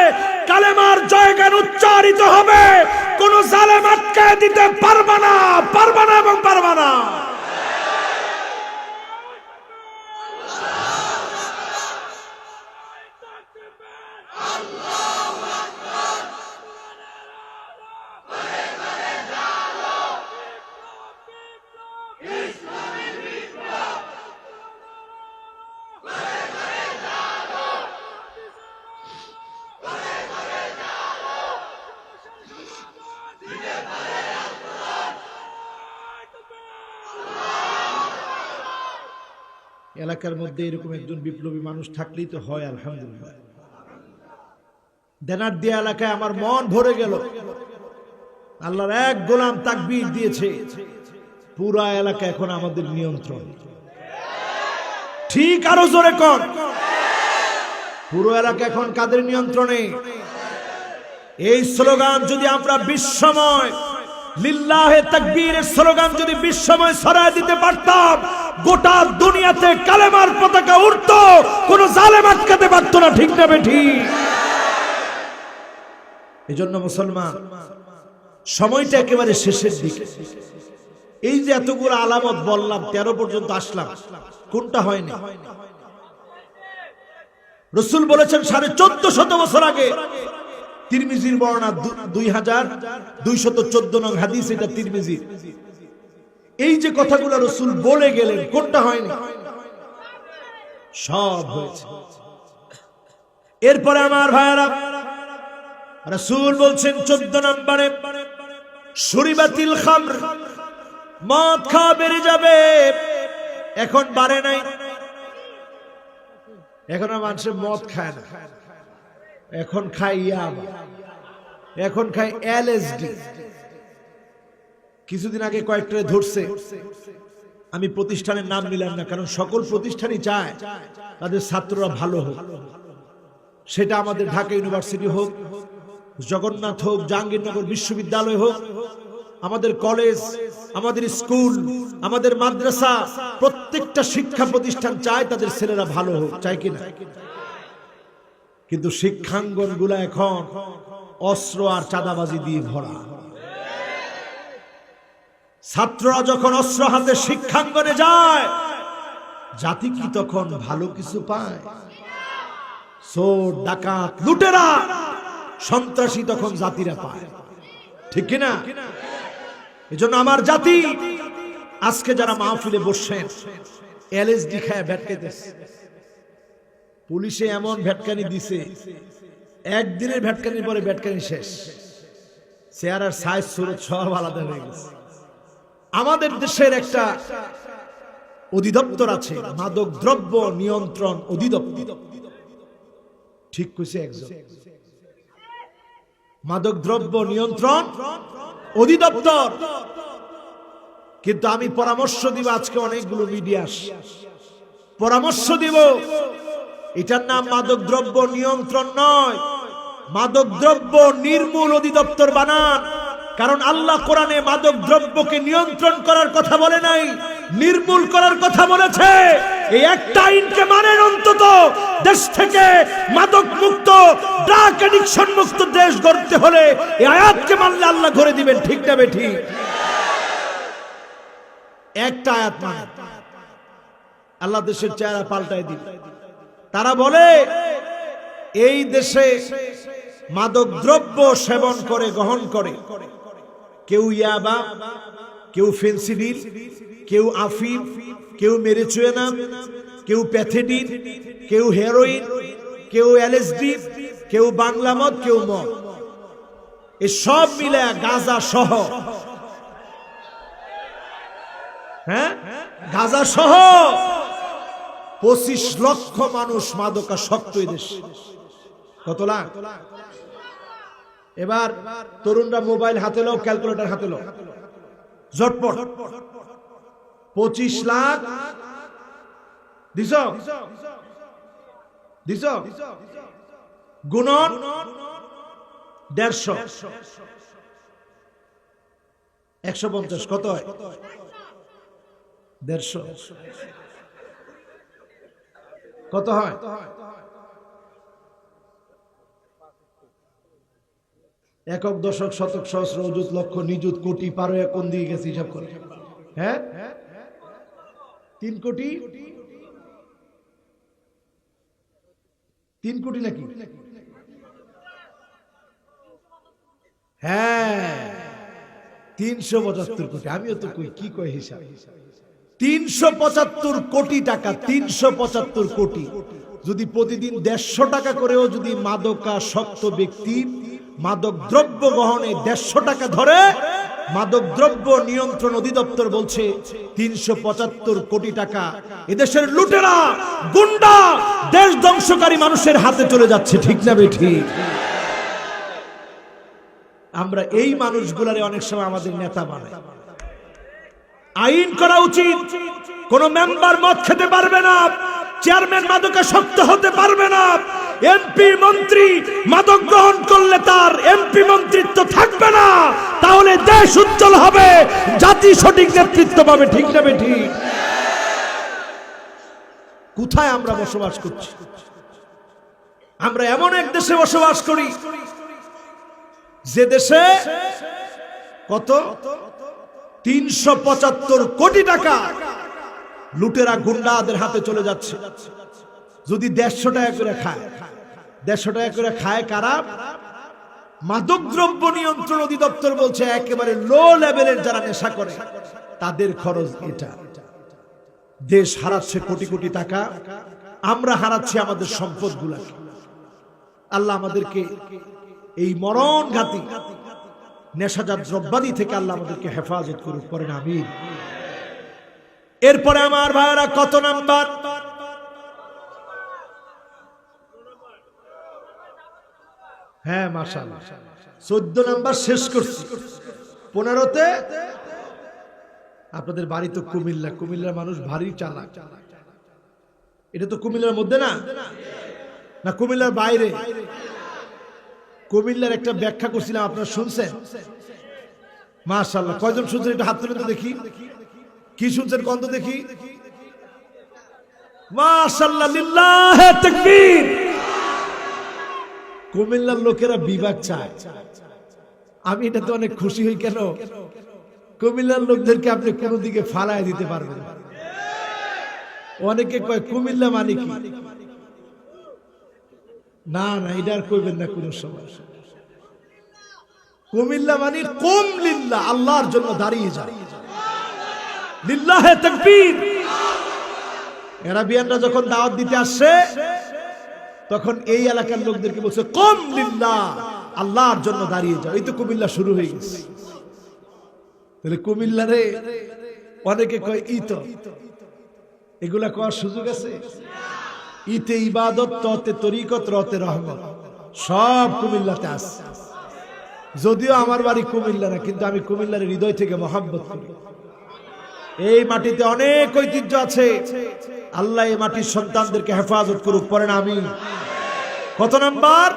কালেমার জয়গান উচ্চারিত হবে, কোন জালেম আটকায় দিতে পারবে না, পারবে না এবং পারবে না। এলাকার মধ্যে এরকম একজন বিপ্লবী মানুষ থাকলেই তো হয়, আলহামদুলিল্লাহ। দেনার দিয়া এলাকায় আমার মন ভরে গেল। আল্লাহর এক গোলাম তাকবীর দিয়েছে, পুরা এলাকা এখন আমাদের নিয়ন্ত্রণ। ঠিক, আরো জোরে কর। পুরো এলাকা এখন কাদের নিয়ন্ত্রণে? এই স্লোগান যদি আমরা বিশ্বময় লিল্লাহে তাকবীরের স্লোগান যদি বিশ্বময় ছড়ায় দিতে পারতাম, গোটা দুনিয়াতে কালেমার পতাকা উঠতো, কোন জালেম আটকাতে পারত না। ঠিক না বেঠিক? এজন্য মুসলমান, সময়টা একেবারে শেষের দিকে। এই যে এতগুলো আলামত বললাম, 13 পর্যন্ত আসলাম, কোনটা হয়নি? রাসূল বলেছেন 1450 বছর আগে, তিরমিজির বর্ণনা 2214 নং হাদিস, এটা তিরমিজির। এই যে কথাগুলো রাসূল বলে গেলেন, কোনটা হয়নি? সব হয়েছে। এরপরে আমার ভাইয়েরা, রাসূল বলছেন 14 নম্বরে, শুরিবাতিল খামর, মদ খাওয়া বেড়ে যাবে। এখন বাড়ে নাই, এখন মানুষ মদ খায় না, এখন খায় ইয়াবা, এখন খায় এলএসডি। কিছুদিন আগে কয়েকটা ধরছে, আমি প্রতিষ্ঠানের নাম নিলাম না, কারণ সকল প্রতিষ্ঠানই চায় তাদের ছাত্ররা ভালো হোক। সেটা আমাদের ঢাকা ইউনিভার্সিটি হোক, জগন্নাথ হোক, জাহাঙ্গীরনগর বিশ্ববিদ্যালয় হোক, আমাদের কলেজ, আমাদের স্কুল, আমাদের মাদ্রাসা, প্রত্যেকটা শিক্ষা প্রতিষ্ঠান চায় তাদের ছেলেরা ভালো হোক, চায় কিনা? কিন্তু শিক্ষাঙ্গন গুলা এখন অস্ত্র আর চাঁদাবাজি দিয়ে ভরা। ছাত্ররা যখন অস্ত্র হাতে শিক্ষাঙ্গনে যায়, জাতি কি তখন ভালো কিছু পায়? চোর, ডাকাত, লুটেরা, সন্ত্রাসী তখন জাতিরা পায়। ঠিক কিনা? এজন্য আমার জাতি আজকে যারা মাহফিলে বসছেন, এলএসডি খায় ভেটকাইতেছে। পুলিশে এমন ভেটকানি দিছে, একদিনের ভেটকানির পরে ভেটকানি শেষ, চেহারার সাইজ সুরত সব আলাদা হয়ে গেছে। আমাদের দেশের একটা অধিদপ্তর আছে, মাদক দ্রব্য নিয়ন্ত্রণ অধিদপ্তর। ঠিক কইছে একজন, মাদক দ্রব্য নিয়ন্ত্রণ অধিদপ্তর। কিন্তু আমি পরামর্শ দিব, আজকে অনেকগুলো মিডিয়া পরামর্শ দিব, এটার নাম মাদক দ্রব্য নিয়ন্ত্রণ নয়, মাদক দ্রব্য নির্মূল অধিদপ্তর বানান। কারণ আল্লাহ কোরআনে মাদক দ্রব্যকে নিয়ন্ত্রণ করার কথা বলে নাই, নির্মূল করার কথা বলেছে। এই একটা আইনকে মানেন, অন্তত দেশ থেকে মাদক মুক্ত, ড্রাগ অ্যাডিকশন মুক্ত দেশ গড়তে হলে এই আয়াতকে মানলে আল্লাহ করে দিবেন। ঠিক না বেঠিক? একটা আয়াত মানে আল্লাহ দেশের চেহারা পাল্টায় দিবে। তারা বলে এই দেশে মাদক দ্রব্য সেবন করে, গ্রহণ করে, কেউ ইয়াবা, কেউ ফেন্সিডিল, কেউ আফিম, কেউ মেরিজুয়ানা, কেউ প্যাথেডিন, কেউ হেরোইন, কেউ এলএসডি, কেউ বাংলা মদ, কেউ মদ, এই সব মিলে গাঁজা সহ, হ্যাঁ গাঁজা সহ 25 লক্ষ মানুষ মাদকাসক্ত এই দেশ। কত লাখ? এবার তরুণরা মোবাইল হাতে লো, ক্যালকুলেটর হাতে লো, ঝটপট 25 লাখ দিছ দিছ গুণন 150, 150 কত হয়? 150 কত হয়? একক, দশক, শতক, সহস্র, অযুত, লক্ষ, নিযুত, কোটি, পার হয়ে কোন দিকে গেছে হিসাব করে? হ্যাঁ 3 কোটি, 3 কোটি নাকি? হ্যাঁ 375 কোটি। আমিও তো কই কি কয় হিসাব। 375 কোটি টাকা, 375 কোটি। যদি প্রতিদিন 150 টাকা করেও যদি মাদকাসক্ত ব্যক্তি মাদক দ্রব্য গ্রহণে 150 টাকা ধরে, মাদকদ্রব্য নিয়ন্ত্রণ অধিদপ্তর বলছে ৩৭৫ কোটি টাকা এদেশের লুটেরা গুন্ডা দেশ ধ্বংসকারী মানুষের হাতে চলে যাচ্ছে, ঠিক না বেঠিক? আমরা এই মানুষগুলারে অনেক সময় আমাদের নেতা বানাই। আইন করা উচিত, কোন মেম্বার মদ খেতে পারবে না, চেয়ারম্যান মাদকাসক্ত হতে পারবে না, এমপি মন্ত্রী মাদক গ্রহণ করলে তার এমপি মন্ত্রিত্ব থাকবে না, তাহলে দেশ উজ্জ্বল হবে, জাতি সঠিক নেতৃত্ব পাবে, ঠিক না বেঠিক? কোথায় আমরা বসবাস করছি? আমরা এমন এক দেশে বসবাস করি যে দেশে কত ৩৭৫ কোটি টাকা লুটেরা গুন্ডাদের হাতে চলে যাচ্ছে। যদি ১৫০ টাকা করে খায়, ১৫০ টাকা করে খায় কারা? মাদকদ্রব্য নিয়ন্ত্রণ অধিদপ্তর বলছে একেবারে লো লেভেলের যারা নেশা করে তাদের খরচ এটা। দেশ হারাচ্ছে কোটি কোটি টাকা, আমরা হারাচ্ছি আমাদের সম্পদগুলা। আল্লাহ আমাদেরকে এই মরণঘাতী নেশাজাত দ্রব্যাদি থেকে আল্লাহ আমাদেরকে হেফাজত করুক, করেন আমিন। এরপরে আমার ভাইরা কত নাম্বার? হ্যাঁ মাশাআল্লাহ 14 নাম্বার শেষ করছি। 15তে আপনাদের বাড়ি তো কুমিল্লা, কুমিল্লার মানুষ ভারী চালাক। এটা তো কুমিল্লার মধ্যে না, না কুমিল্লার বাইরে? কুমিল্লার একটা ব্যাখ্যা করছিলাম, আপনারা শুনছেন? মাশাআল্লাহ, কয়জন শুনছেন? একটু হাত তুলে তো দেখি। কি শুনছেন কোন তো দেখি? মাশাআল্লাহ, লিল্লাহে তাকবীর। কুমিল্লার লোকেরা বিভাগ চায়। আমি এটা তো অনেক খুশি হই। কেন? কুমিল্লার লোকদেরকে আপনি কোন দিকে ফালায় দিতে পারবেন। অনেকে কয় কুমিল্লা মানে কি? না না, এটা আর কইবেন না কোন সময়। কুমিল্লা মানে কুম লিল্লাহ, আল্লাহর জন্য দাঁড়িয়ে যায়। লিল্লাহে তাকবীর। আরাবিয়ানরা যখন দাওয়াত দিতে আসছে তখন এই এলাকার লোকদেরকে বলছে কুম লিল্লাহ, আল্লাহর জন্য দাঁড়িয়ে যাও। এই তো কুমিল্লা শুরু হয়ে গেছে। তাহলে কুমিল্লারে অনেকে কয় ঈদ, এগুলা করার সুযোগ আছে? ইতে ইবাদত, ততে তরিকত, রতে রহমত, সব কুমিল্লাতে আছে। যদিও আমার বাড়ি কুমিল্লা না, কিন্তু আমি কুমিল্লার হৃদয় থেকে মহব্বত করি। এই মাটিতে অনেক ঐতিহ্য আছে। আল্লাহ এই মাটির সন্তানদেরকে হেফাজত করুক, পড়েন আমিন। কত নাম্বার?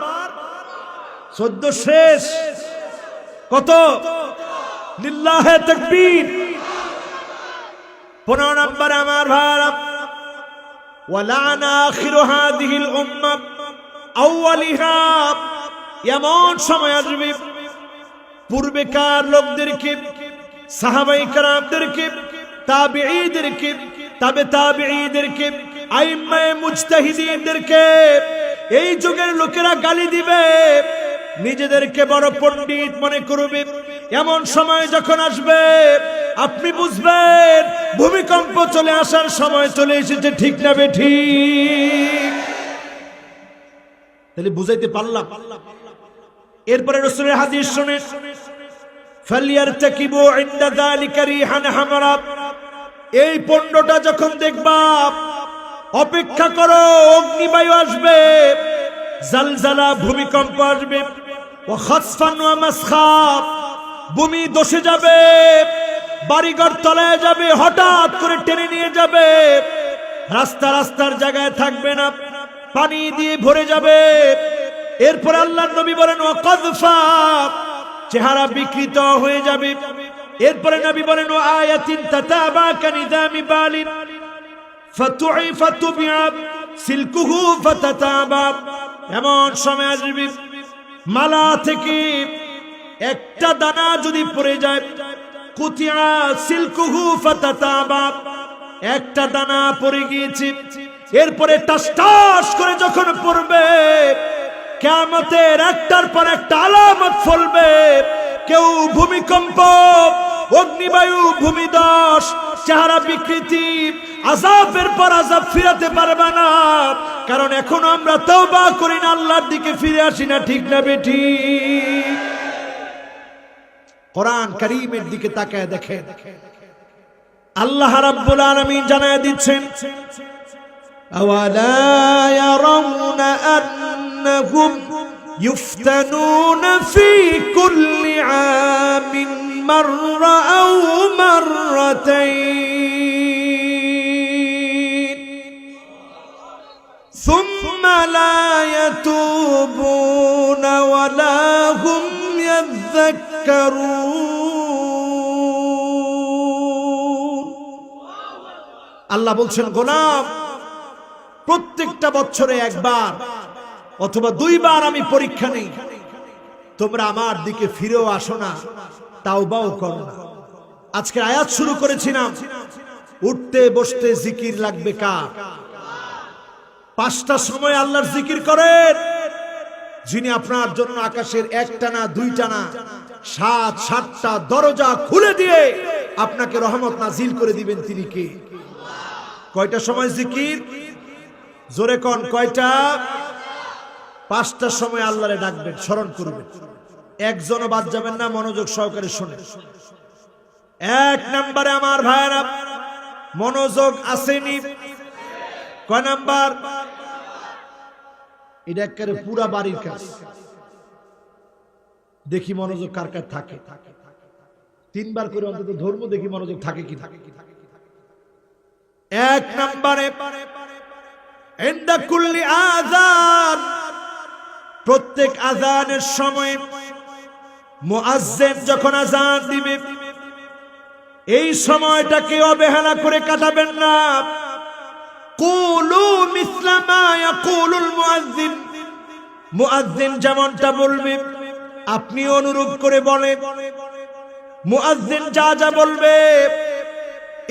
14 শেষ। কত? লিল্লাহে তাকবীর। 15 নাম্বার আমার ভাইরা, ওয়ালান আখিরু হাদিহিল উম্মাহ আউয়ালিহা। এমন সময় আসবে পূর্বেকার লোকদেরকে, সাহাবায়ে কেরামদেরকে, তাবিঈদেরকে, তাবে তাবিঈদেরকে, আইম্মায়ে মুজতাহিদিনদেরকে এই যুগের লোকেরা গালি দিবে, নিজেদেরকে বড় পণ্ডিত মনে করবে। এমন সময় যখন আসবে আপনি বুঝবেন ভূমিকম্প চলে আসার সময় চলে এসেছে, ঠিক না বেঠিক? তাহলে বুঝাইতে পারলাম। এরপরে রাসূলের হাদিস শুনেন, ফালিয়ারতাকিবু ইনদা যালিকা রিহান হামরা। এই পণ্ডটা যখন দেখবা অপেক্ষা করো, অগ্নিবায়ু আসবে, জালজালা ভূমিকম্প আসবে, ওয়া খাসফান ওয়া মাসখা, ভূমি ধসে যাবে, বাড়িঘর তলায় যাবে, হঠাৎ করে টেনে নিয়ে যাবে, রাস্তার জায়গায় থাকবে না, পানি দিয়ে ভরে যাবে। এরপর আল্লাহর নবী বলেন ওয়া কাযফা, চেহারা বিকৃত হয়ে যাবে। এরপরে নবী বলেন ওয়া আয়াতিন তাতাবা কানিদামি বালিন ফাতুইফা তুবিআ সিলকুহু ফাতাতাবা। এমন সময় আসবে মালা থেকে একটা দানা যদি পড়ে যায়, কুতিয়া সিলকুহু ফাতাতাবা, একটা দানা পড়ে গিয়েছে, এরপরে টাস টাস করে যখন পড়বে, কিয়ামতের একটার পর একটা আলামত ফলবে। কেউ ভূমিকম্প, অগ্নিবায়ু, ভূমিধস, চেহারা বিকৃতি, আযাবের পর আযাব ফিরাতে পারবে না, কারণ এখনো আমরা তওবা করি না, আল্লাহর দিকে ফিরে আসি না, ঠিক না বেঠিক? কোরআন কারীমের দিকে তাকায় দেখেন, আল্লাহ রাব্বুল আলামিন জানায় দিচ্ছেন, আওয়ালা ইয়ারাউনা আন্নাহুম ইফতানুনা ফি কুল্লি আমিন মাররা আও মাররাতাইন সুম্মা লা ইয়াতুবুনা ওয়া লা হুম ইয়াযাক্কারুন। আল্লাহ বলছেন, গোলাম, প্রত্যেকটা বছরে একবার অথবা দুইবার আমি পরীক্ষা নেই, তোমরা আমার দিকে ফিরেও আসো না, তাওবাও করো না। আজকে আয়াত শুরু করেছিলাম, উঠতে বসতে জিকির লাগবে কার? পাঁচটা সময় আল্লাহর জিকির করেন, যিনি আপনার জন্য আকাশের একটা না দুইটা না 7-7টা দরজা খুলে দিয়ে আপনাকে রহমত নাজিল করে দিবেন, তিনি কে? কয়টা সময় জিকির? জোরে কোন, কয়টা? 5টা সময় আল্লাহরে ডাকবেন, স্মরণ করবেন, একজনও বাদ যাবেন না, মনোযোগ সহকারে শুনেন। 1 নম্বরে আমার ভাইরা মনোযোগ আসেনি, কয় নাম্বার? এটা একেবারে পুরা বাড়ির কাজ, দেখি মনোযোগ কার কার থাকে। 3বার করে অন্তত ধর্ম, দেখি মনোযোগ থাকে কি থাকে। 1 নম্বরে ইনদা কুল্লি আযান, প্রত্যেক আযানের সময় মুয়াজ্জিন যখন আযান দিবে, এই সময়টাকে অবহেলা করে কাটাবেন না। কুলু মিসলা মা ইয়াকুলুল মুয়াজ্জিন, মুয়াজ্জিন যেমনটা বলবে আপনি অনুরূপ করে বলেন। মুয়াজ্জিন যা যা বলবে,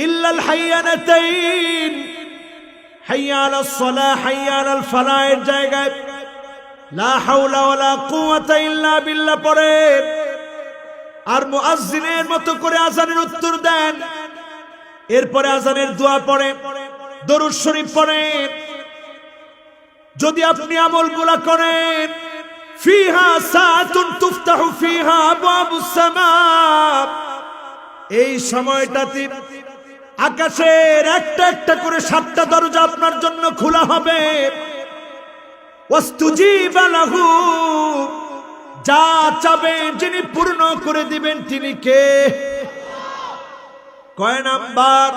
ইল্লাল হাইয়ানাতাইন, হাইয়া আলাস সালাহ, হাইয়া আলাল ফালাহ এর জায়গায় লা হাওলা ওয়ালা কুওয়াতা ইল্লা বিল্লাহ পড়েন, আর মুয়াজ্জিনের মতো করে আযানের উত্তর দেন। এরপরে আযানের দোয়া পড়েন, দরুদ শরীফ পড়েন। যদি আপনি আমলগুলা করেন, ফিহা সাআতুন তুফতাহু ফিহা আবওয়াবুস সামা, এই সময়টাতে আকাশের একটা একটা করে 7টা দরজা আপনার জন্য খোলা হবে। ওয়াস্তুজিবা লাহু, যা চাবেন যিনি পূর্ণ করে দিবেন, তিনি কে? কয় নাম্বার?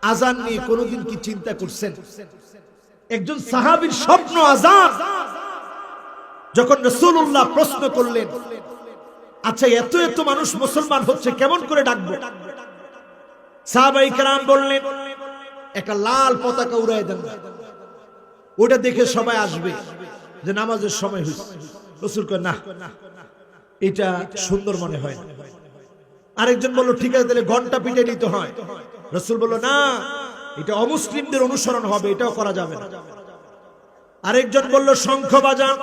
আযান নিয়ে কোনদিন কি চিন্তা করছেন? একজন সাহাবীর স্বপ্ন আযান। যখন রাসূলুল্লাহ প্রশ্ন করলেন, আচ্ছা এত এত মানুষ মুসলমান হচ্ছে, কেমন করে ডাকবো? সাহাবায়ে কেরাম বললেন, একটা লাল পতাকা উড়ায় দেন, ওটা দেখে সবাই আসবে যে নামাজের সময় হয়েছে। রাসূল কয়, না, এটা সুন্দর মনে হয়। আরেকজন বলল, ঠিক আছে, তাহলে ঘন্টা পিটে নিতে হয়। রাসূল বলল, না, এটা অমুসলিমদের অনুসরণ হবে, এটাও করা যাবে না। আরেকজন বলল, শঙ্খ বাজান।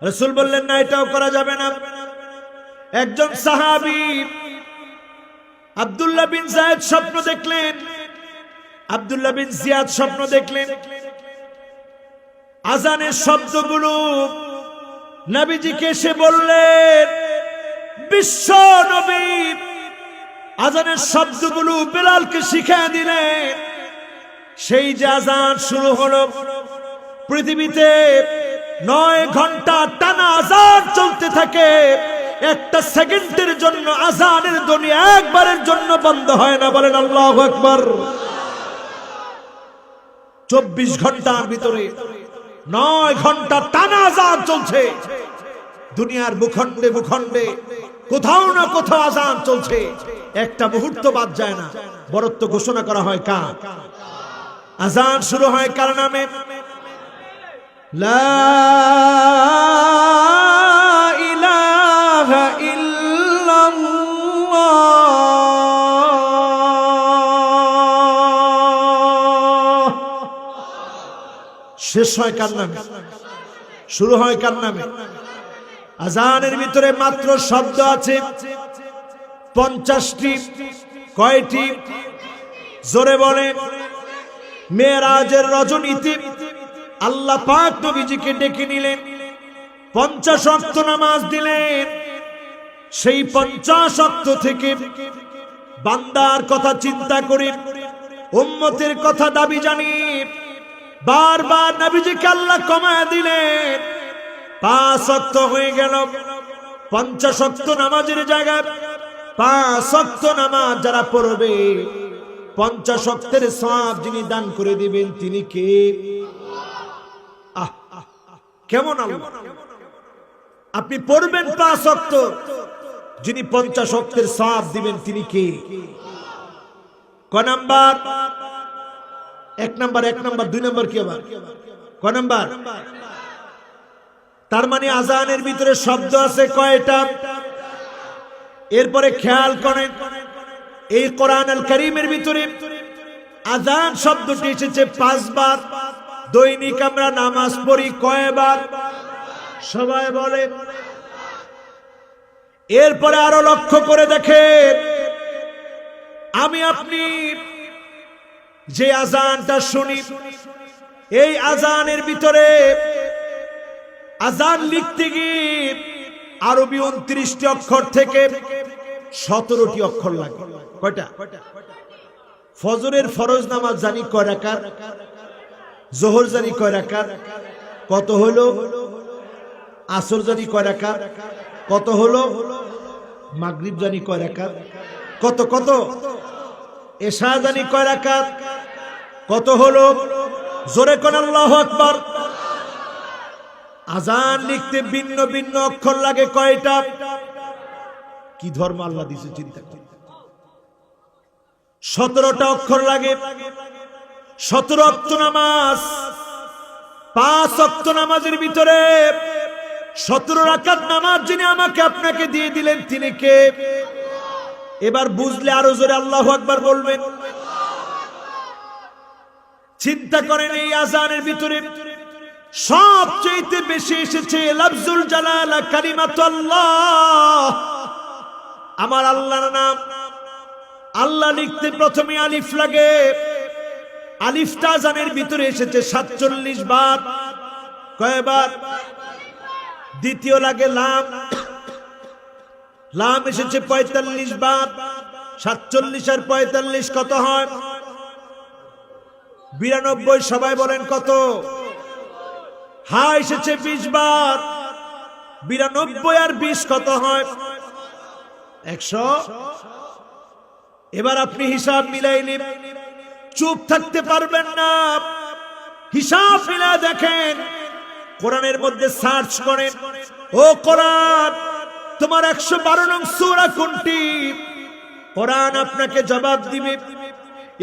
রাসূল বললেন, না, এটাও করা যাবে না। একজন সাহাবী আব্দুল্লাহ বিন যায়েদ স্বপ্ন দেখলেন, আব্দুল্লাহ বিন জিয়াদ স্বপ্ন দেখলেন, আযানের শব্দগুলো নবীজিকে এসে বললেন। বিশ্ব নবী আযানের শব্দগুলো বেলালকে শিখিয়ে দিলেন। সেই যে আযান শুরু হলো, পৃথিবীতে 9 ঘন্টা টানা আযান চলতে থাকে। একটা সেকেন্ডের জন্য আযানের ধ্বনি একবারের জন্য বন্ধ হয় না, বলেন আল্লাহু আকবার। 24 ঘন্টার ভিতরে 9 ঘন্টা টানা আযান চলছে। দুনিয়ার ভূখণ্ডে ভূখণ্ডে কোথাও না কোথাও আযান চলছে, একটা মুহূর্ত বাদ যায় না। বরত্ব ঘোষণা করা হয় কার? আযান শুরু হয় কার নামে? লা ইলাহা ইল্লাল্লাহ। শেষ হয় কার নামে? শুরু হয় কার নামে? আযানের ভিতরে মাত্র শব্দ আছে 50টি। কয়টি? জোরে বলে। মেরাজের রজনীতে আল্লাহ পাক নবীজিকে ডেকে নিলেন। 50 ওয়াক্ত নামাজ দিলেন, সেই 50 ওয়াক্ত থেকে বান্দার কথা চিন্তা করে, উম্মতের কথা দাবি জানি বারবার নবীজিকে আল্লাহ কমায় দিলেন। 5 ওয়াক্ত হয়ে গেল। 50 ওয়াক্ত নামাজের জায়গায় 5 ওয়াক্ত নামাজ যারা পড়বে, 50 ওয়াক্তের সওয়াব যিনি দান করে দিবেন তিনি কে? কেমন আল্লাহ! আপনি পড়বেন 5 ওয়াক্ত, যিনি 50 ওয়াক্তের সওয়াব দিবেন তিনি কে? কয় নাম্বার? 1 নাম্বার, 2 নাম্বার কি আবার? কয় নাম্বার? তার মানে আজানের ভিতরে শব্দ আছে কয়টা? এরপরে খেয়াল করেন, এই কোরআন আল কারীমের ভিতরে আজান শব্দটি এসেছে 5 বার। দৈনিক আমরা নামাজ পড়ি কয়বার? সবাই বলে। এরপরে আরো লক্ষ্য করে দেখেন, আমি আপনি যে আজানটা শুনি, এই আজানের ভিতরে আজান লিখতে গিয়ে আরবি 29টি অক্ষর থেকে 17টি অক্ষর লাগে। কয়টা? ফজরের ফরজ নামাজ জানি কয় রাকাত? যোহর জানি কয় রাকাত? কত হলো? আসর জানি কয় রাকাত? কত হলো? মাগরিব জানি কয় রাকাত? কত কত? এশা জানি কয় রাকাত? কত হলো? জোরে কোন আল্লাহু আকবার। আজান লিখতে ভিন্ন ভিন্ন অক্ষর লাগে কয়টা? কি ধর্ম আল্লাহ দিয়েছে চিন্তা করুন। 17টা অক্ষর লাগে। 17 ওয়াক্ত নামাজ, 5 ওয়াক্ত নামাজের ভিতরে 17 রাকাত নামাজ যিনি আমাকে আপনাকে দিয়ে দিলেন তিনি কে? এবার বুঝলে আরো জোরে আল্লাহু আকবার বলবেন। চিন্তা করেন, এই আজানের ভিতরে সবচেয়ে বেশি এসেছে লফজুল জালালা কালিমাতুল্লাহ, আমার আল্লাহর নাম। আল্লাহ লিখতে প্রথমে আলিফ লাগে। আলিফটা আজানের ভিতরে এসেছে 47 বার। কয়বার? দ্বিতীয় লাগে লাম। লাম এসেছে 45 বার। 47 আর 45 কত হয়? 92। সবাই বলেন কত? হা এসেছে 20 বার। 92 আর 20 কত হয়? 100। এবার আপনি হিসাব মিলাইলেন, চুপ থাকতে পারবেন না। হিসাব মিলা দেখেন, কোরআনের মধ্যে সার্চ করেন, ও কোরআন তোমার 112 নং সূরা কোনটি? কোরআন আপনাকে জবাব দিবে।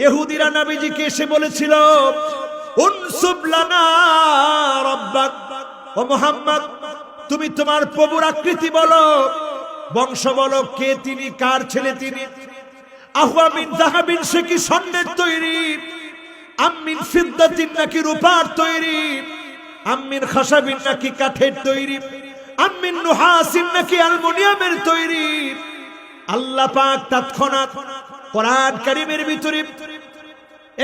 ইহুদিরা নবীজিকে এসে বলেছিল, উনসুব লানা রাব্বাক, ও মুহাম্মদ তুমি তোমার প্রভুর আকৃতি বলো, বংশ বলো, কে তিনি, কার ছেলে তিনি। আহুয়া মিন যাহাবিন, সে কি স্বর্ণের তৈরি? আমিন ফিদ্দাতিন, নাকি রূপার তৈরি? আমিন খাসাবিন, নাকি কাঠের তৈরি? আমিন নুহাসিন, নাকি অ্যালুমিনিয়ামের তৈরি? আল্লাহ পাক তৎক্ষণাৎ কোরআন কারীমের ভিতরে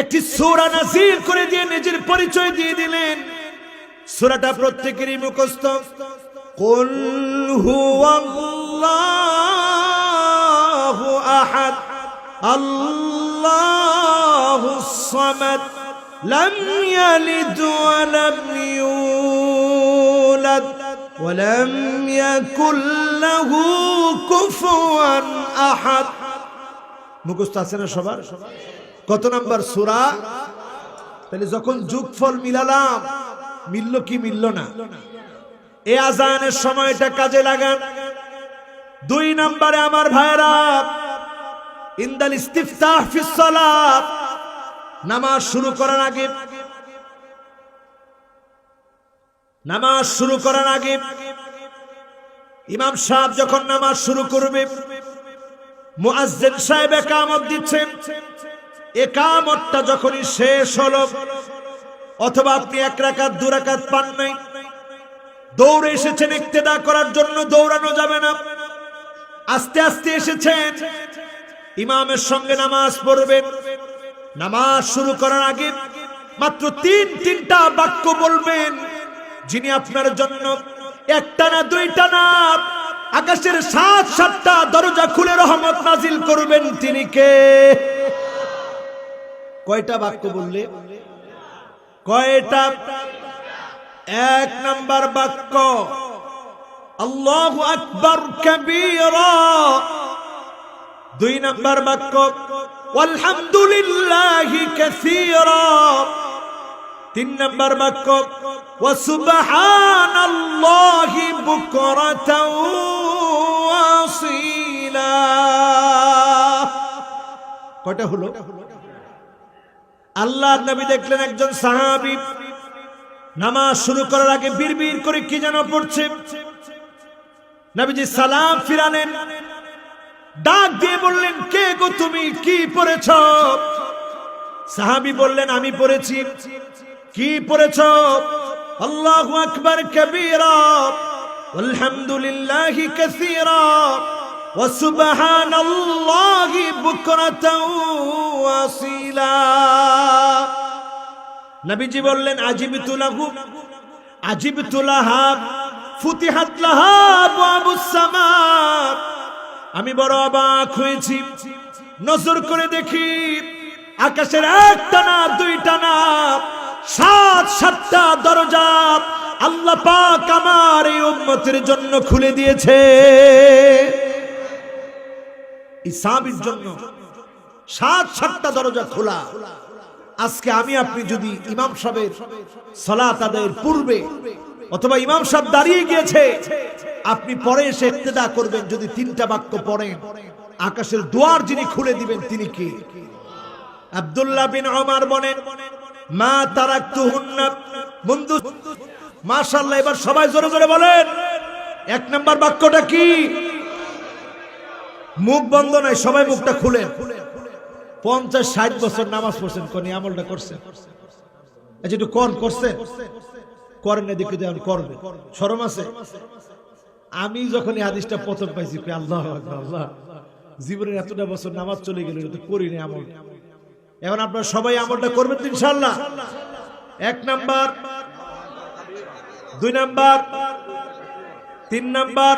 একটি সূরা নাযিল করে দিয়ে নিজের পরিচয় দিয়ে দিলেন। সূরাটা প্রত্যেকেরই মুখস্থ। কুল হুয়াল্লাহু আহাদ আল্লাহুস সামাদ লাম ইয়ালিদ ওয়া লাম ইউলাদ ওয়া লাম ইয়াকুল লাহু কুফুয়ান আহাদ। মুখস্থ আছে না সবার? কত নাম্বার সূরা? তাহলে যখন যোগফল মিলালাম, মিলল কি মিলল না? এই আজানের সময়টা কাজে লাগান। 2 নম্বরে আমার ভাইরা, ইনদাল ইস্তিফতাহ ফিস সালাত, নামাজ শুরু করার আগে ইমাম সাহেব যখন নামাজ শুরু করবে, মুয়াজ্জিন সাহেব ইকামত দিচ্ছেন। ইকামতটা যখনই শেষ হলো, অথবা আপনি 1 রাকাত 2 রাকাত পান নাই, দৌড়ে এসেছেন ইক্তেদা করার জন্য, দৌড়ানো যাবে না। আস্তে আস্তে এসেছেন, ইমামের সঙ্গে নামাজ পড়বেন। নামাজ শুরু করার আগে মাত্র 3টা বাক্য বলবেন, যিনি আপনার জন্য একটা না দুইটা না, আকাশের 7-7টা দরজা খুলে রহমত নাজিল করবেন তিনি কে? কয়টা বাক্য বললে? কয়টা? এক নাম্বার বাক্য আল্লাহু আকবার কাবীরা। দুই নাম্বার বাক্য আলহামদুলিল্লাহি কাসীরা। তিন নাম্বার বাক্য ওয়া সুবহানাল্লাহি বুকরাতাও ওয়া আসীলা। কয়টা হলো? আল্লাহর নবী দেখলেন একজন সাহাবী নামাজ শুরু করার আগে বিড়বিড় করে কি যেন পড়ছে। নবীজি সালাম ফিরালেন, ডাক দিয়ে বললেন, কে গো তুমি, কি পড়েছ? সাহাবী বললেন, আমি পড়েছি। কি পড়েছ? আল্লাহু আকবার কাবীরা আলহামদুলিল্লাহি কাসীরা ওয়া সুবহানাল্লাহি বুকরাতাও ওয়া আসীলা। নবীজি বললেন, আজিবতু লাহু আজিবতু লাহা ফুতিহাত লাহা আবওয়াবুস সামা। আমি বড় অবাক হয়েছি, নজর করে দেখি আকাশের একটা না দুইটা না 7-7টা দরজা আল্লাহ পাক আমার এই উম্মতের জন্য খুলে দিয়েছে। এই সাহাবীর জন্য 7-7টা দরজা খোলা। আজকে আমি আপনি যদি ইমাম সাহেবের সালাত আদায়ের পূর্বে অথবা ইমাম সাহেব দাঁড়িয়ে গিয়েছে, আপনি পরে এসে ইক্তেদা করবেন, যদি 3টা বাক্য পড়েন, আকাশের দুয়ার যিনি খুলে দিবেন তিনি কে? আব্দুল্লাহ বিন ওমর বলেন, মা তারাকতুহুন্না মুনযু। মাশাআল্লাহ, এবার সবাই জোরে জোরে বলেন, এক নাম্বার বাক্যটা কি? মুখ বন্ধ নাই, সবাই মুখটা খুলেন। 50-60 বছর নামাজ পড়ছেন, কোন আমলটা করছেন? আচ্ছা একটু করছেন? করেন না, দেখে দেন করবে, শরম আছে? আমি যখন এই হাদিসটা প্রথম পাইছি, আল্লাহু আকবার, আল্লাহ, জীবনের এতটা বছর নামাজ চলে গেল, এটা তো করিনি আমল। এখন আপনারা সবাই আমলটা করবেন তো ইনশাআল্লাহ। 1 নাম্বার, 2 নাম্বার, 3 নাম্বার।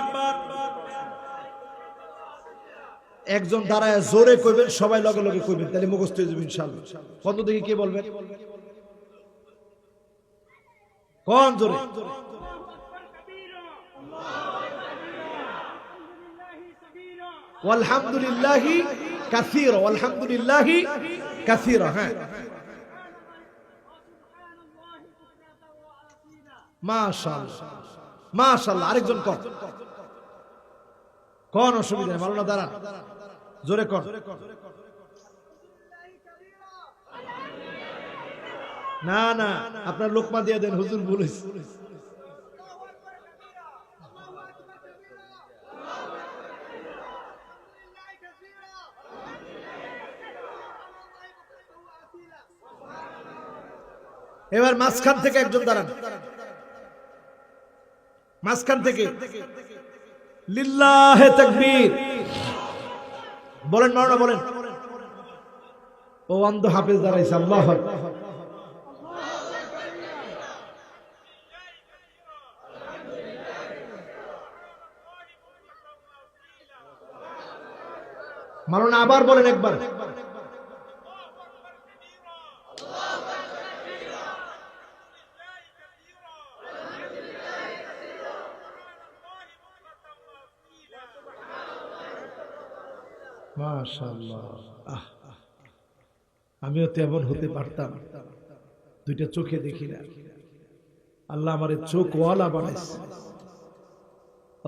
একজন দাঁড়ায় জোরে কইবেন, সবাই লগে লগে কইবেন, তাহলে মুখস্থ হয়ে যাবে ইনশাআল্লাহ। কত দেখি কে বলবেন? কোন জোরে? আলহামদুলিল্লাহি কাসীরা, আলহামদুলিল্লাহি কাসীরা। হ্যাঁ, মাশাআল্লাহ মাশাআল্লাহ। আরেকজন কোন অসুবিধা নেই, মাওলানা দাঁড়ান, জোরে কোন। না না, আপনার লোকমা দিয়ে দেন, হুজুর বলেছে। এবার মাঝখান থেকে একজন দাঁড়ান, মাঝখান থেকে লিল্লাহে তাকবীর বলেন, মাওলানা বলেন। ও অন্ধ হাফেজ দাঁড়াইছে, আল্লাহু আকবার। মাওলানা আবার বলেন একবার। মাশাআল্লাহ। আমিও তেমন হতে পারতাম, দুইটা চোখে দেখি না, আল্লাহ আমারে চোখওয়ালা বানাইছে।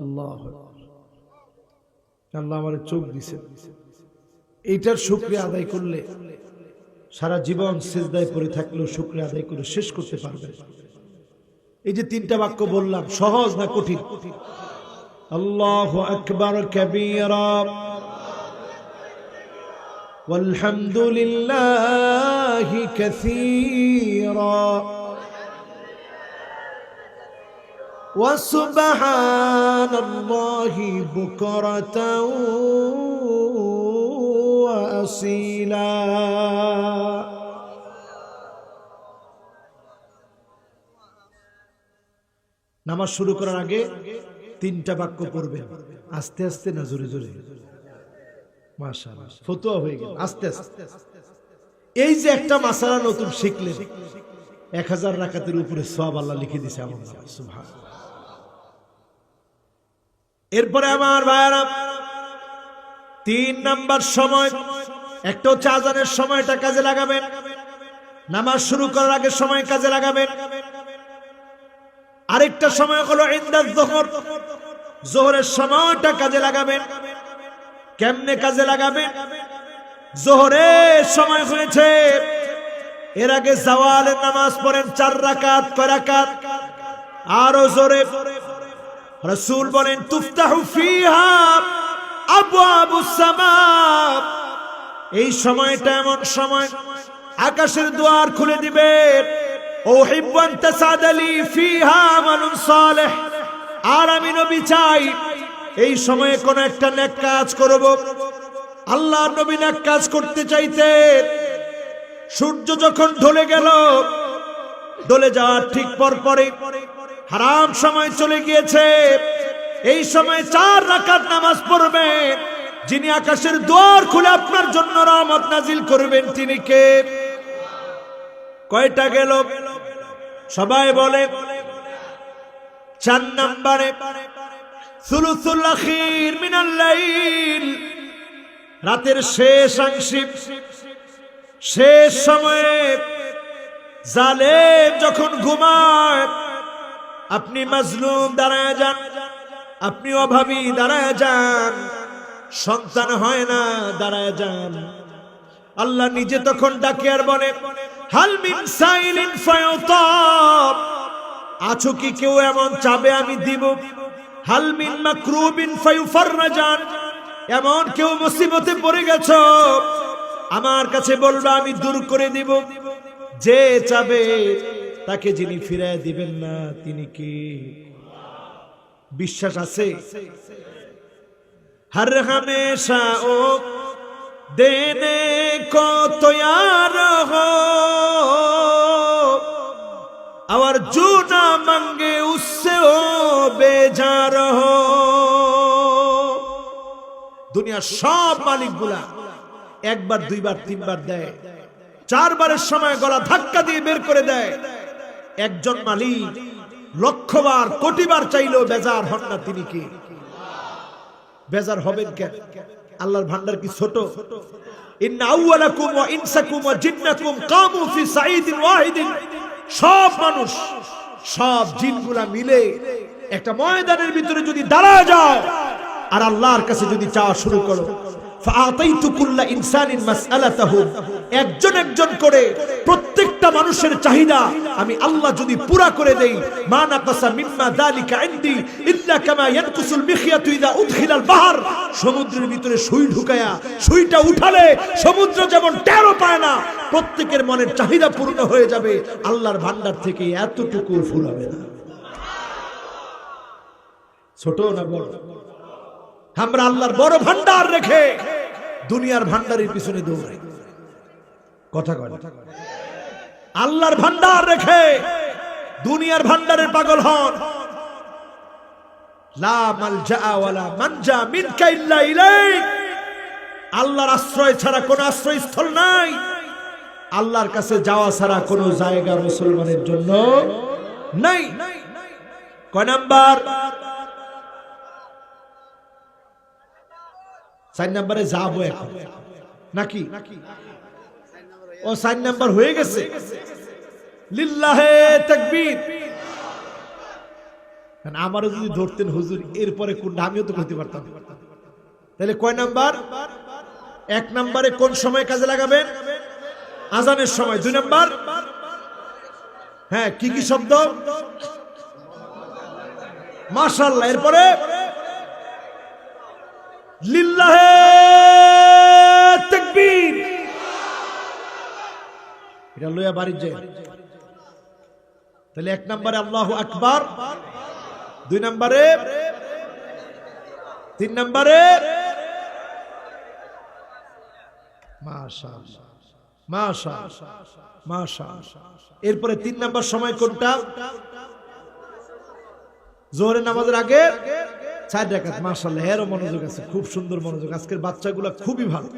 আল্লাহ আল্লাহ আমারে চোখ দিছে। এইটার শুকরিয়া আদায় করলে সারা জীবন সিজদায় পড়ে থাকলেও শুকরিয়া আদায় করে শেষ করতে পারবেন। এই যে 3টা বাক্য বললাম, সহজ না কঠিন? আল্লাহু আকবার কাবীরা ওয়ালহামদুলিল্লাহি কাসীরা ওয়া সুবহানাল্লাহি বুকরাতাও ওয়া আসীলা। নামাজ শুরু করার আগে 3টা বাক্য পড়বেন, আস্তে আস্তে না জোরে জোরে। মাশাআল্লাহ, ফতোয়া হয়ে গেল আস্তে আস্তে। এই যে একটা মাসালা নতুন শিখলেন, 1000 রাকাতের উপরে সওয়াব আল্লাহ লিখে দিয়েছে আমার নামে, সুবহানাল্লাহ। এরপরে আমার ভাইরা 3 নাম্বার সময়, একটা হচ্ছে আযানের সময়টা কাজে লাগাবেন, নামাজ শুরু করার আগে সময় কাজে লাগাবেন। আরেকটা সময় হলো ইনদাজ যুহর, যোহরের সময়টা কাজে লাগাবেন। কেমনে কাজে লাগাবেন? যোহরের সময় হয়েছে, এর আগে জাওয়ালের নামাজ পড়েন 4 রাকাত, কয় রাকাত? আরো জোরে। রাসূল বলেন তুফতাহু ফিহা আবওয়াবুস সামা, এই সময়টা এমন সময় আকাশের দুয়ার খুলে দিবে। উহিব্বু আন তাসাদালি ফিহা আমালুন সালিহ, আর আমি নবী চাই এই সময়ে কোন একটা নেক কাজ করব। আল্লাহর নবী নেক কাজ করতে চাইতেন। সূর্য যখন ঢলে গেল, ঢলে যাওয়ার ঠিক পরপরই হারাম সময় চলে গিয়েছে। এই সময় 4 রাকাত নামাজ পড়বেন। যিনি আকাশের দুয়ার খুলে আপনার জন্য রহমত নাজিল করবেন তিনি কে? কয়টা গেল? সবাই বলে 4 নম্বরে সুলুসুল আখির মিনাল লাইল, রাতের শেষ অংশে, শেষ সময়ে জালেম যখন ঘুমায়, আপনি মাজলুম দাঁড়ায় যান, আপনি অভাবী দাঁড়ায় যান, সন্তান হয় না দাঁড়ায় যান। আল্লাহ নিজে তখন ডাকে আর বলে হাল মিন সাইলিন ফায়ুতা, আছো কি কেউ এমন চাবে আমি দিব। হাল মিন মাকরুবিন ফায়ুফাররাজান, এমন কেউ মুসিবতে পড়ে গেছো আমার কাছে বলবা আমি দূর করে দিব। যে চাবে তাকে যিনি ফিরায় দিবেন না তিনি কি? বিশ্বাস আছে? हर हमेशा ओ देने को तैयार हो, और जो ना मांगे उससे ओ बेजार हो। दुनिया सब मालिक गुला একবার দুইবার তিনবার দেয়, 4 বারের সময় গলা ধাক্কা দিয়ে বের করে দেয়। একজন মালিক লক্ষবার কোটিবার চাইলেও বেজার হন না তিনি কি? বেজার হবেন কেন? আল্লাহর ভান্ডার কি ছোট? ইন্না আউওয়ালাকুম ওয়া ইনসাকুম ওয়া জিন্নাকুম কামু ফি সাঈদিন ওয়াহিদিন, সব মানুষ সব জিনগুলা মিলে একটা ময়দানের ভিতরে যদি দাঁড়ায় যাও আর আল্লাহর কাছে যদি চাওয়া শুরু করো, ফাআতাইতু কুল্লা ইনসানিন মাসআলাতাহু, একজন একজন করে প্রত্যেকটা মানুষের চাহিদা আমি আল্লাহ যদি পুরা করে দেই, মা নাকাসা মিম্মা যালিকা ইনদি ইল্লা কামা ইয়ানকুসুল মিখিয়াতু ইযা উদখিলাল বাহর, সমুদ্রের ভিতরে সুই ঢুকায়া সুইটা উঠালে সমুদ্র যেমন টেরও পায় না, প্রত্যেকের মনের চাহিদা পূর্ণ হয়ে যাবে। আল্লাহর ভান্ডার থেকে এতটুকু ফুরাবে না। ছোট না বড়? আমরা আল্লাহর বড় ভান্ডার রেখে দুনিয়ার ভান্ডারের পিছনে দৌড়াই। কথা কয় না? আল্লাহর ভান্ডার রেখে দুনিয়ার ভান্ডারের পাগল হন। লা মালজা ওয়ালা মানজা মিনকা ইল্লা ইলাইক, আল্লাহর আশ্রয় ছাড়া কোনো আশ্রয়স্থল নাই। আল্লাহর কাছে যাওয়া ছাড়া কোনো জায়গা মুসলমানের জন্য নাই। কয় নাম্বার? 4 নম্বরে যাবো এখন নাকি? ও 4 নম্বর হয়ে গেছে। লিল্লাহে তাকবীর। আমারও যদি ধরতেন হুজুর এরপরে কোনটা, আমিও তো করতে পারতাম। তাহলে কয় নাম্বার? 1 নম্বরে কোন সময় কাজে লাগাবেন? আজানের সময়। 2 নম্বর, হ্যাঁ কি কি শব্দ? মাশাআল্লাহ। এরপরে লিল্লাহে তাকবীর, এটা লইয়া বাড়ি যায়। তাহলে 1 নম্বরে আল্লাহু আকবার, 2 নম্বরে, 3 নম্বরে মাশাআল্লাহ মাশাআল্লাহ মাশাআল্লাহ। এরপরে 3 নম্বর সময় কোনটা? জোহরের নামাজের আগে 4 রাকাত, মাশাআল্লাহ, এরও মনোযোগ আছে, খুব সুন্দর মনোযোগ। আজকের বাচ্চাগুলো খুবই ভালো,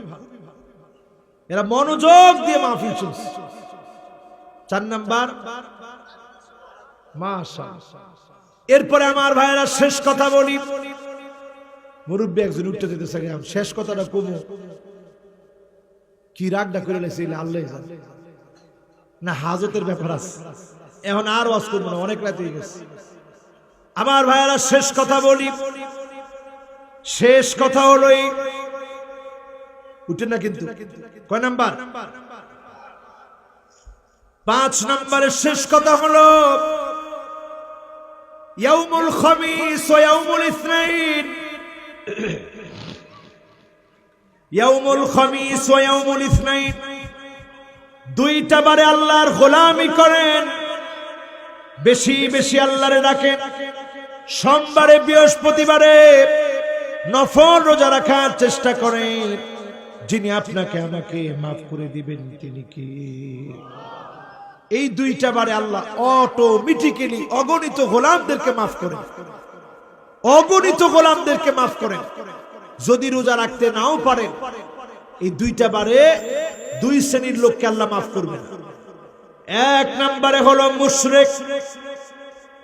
এরা মনোযোগ দিয়ে মাহফিল শুনছে। 4 নাম্বার, মাশাআল্লাহ। এরপরে আমার ভাইয়েরা শেষ কথা বলি, মুরব্বী একজন উঠতে দিতেছে, শেষ কথাটা কমু কি রাগটা করে লাইছে আল্লাহ জানে, না হাজতের ব্যাপার আছে, এখন আর ওয়াজ করবো না, অনেক রাত হয়ে গেছে। আমার ভাইয়েরা শেষ কথা বলি, শেষ কথা হলো উঠেন না কিন্তু, কয় নাম্বার? 5 নম্বরের শেষ কথা হলো ইয়াউমুল খামিস ওয়া ইয়াউমুল ইসনাইন, ইয়াউমুল খামিস ওয়া ইয়াউমুল ইসনাইন, 2টা বারে আল্লাহর গোলামি করেন, বেশি বেশি আল্লাহরে ডাকেন। সোমবারে বৃহস্পতিবারে নফল রোজা রাখার চেষ্টা করেন। যিনি আপনাকে আমাকে মাফ করে দিবেন তিনি কি? এই 2টা বারে আল্লাহ অটোমেটিক্যালি অগণিত গোলামদেরকে মাফ করেন, অগণিত গোলামদেরকে মাফ করেন। যদি রোজা রাখতে নাও পারেন, এই 2টা বারে 2 শ্রেণীর লোককে আল্লাহ মাফ করবেন। 1 নম্বরে হলো মুশরিক,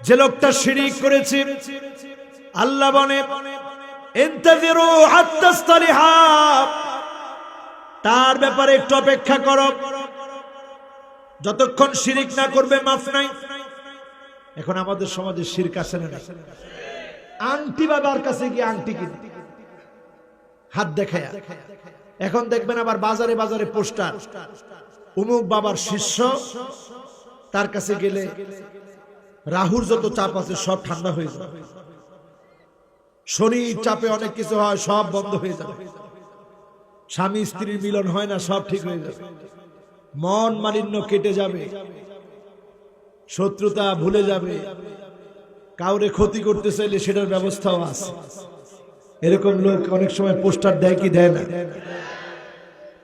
যে লোকটা শিরক করেছে। আল্লাহ বলে ইন্তাযিরু হাত্তা তাসতারিহা, তার ব্যাপারে একটু অপেক্ষা করো, যতক্ষণ শিরক না করবে মাফ নাই। এখন আমাদের সমাজে শিরক আছে না? আংটি বাবার কাছে গিয়ে আংটি কিনে হাত দেখায়, এখন দেখবেন আবার বাজারে বাজারে পোস্টার, অমুক বাবার শিষ্য, তার কাছে গেলে রাহুর যত চাপ আছে সব ঠান্ডা হয়ে যাবে, শনির চাপে অনেক কিছু হয় সব বন্ধ হয়ে যাবে, স্বামী স্ত্রীর মিলন হয় না সব ঠিক হয়ে যাবে, মন মালিন্য কেটে যাবে, শত্রুতা ভুলে যাবে, কাউরে ক্ষতি করতে চাইলে সেটার ব্যবস্থাও আছে। এরকম লোক অনেক সময় পোস্টার দেয় কি দেয় না?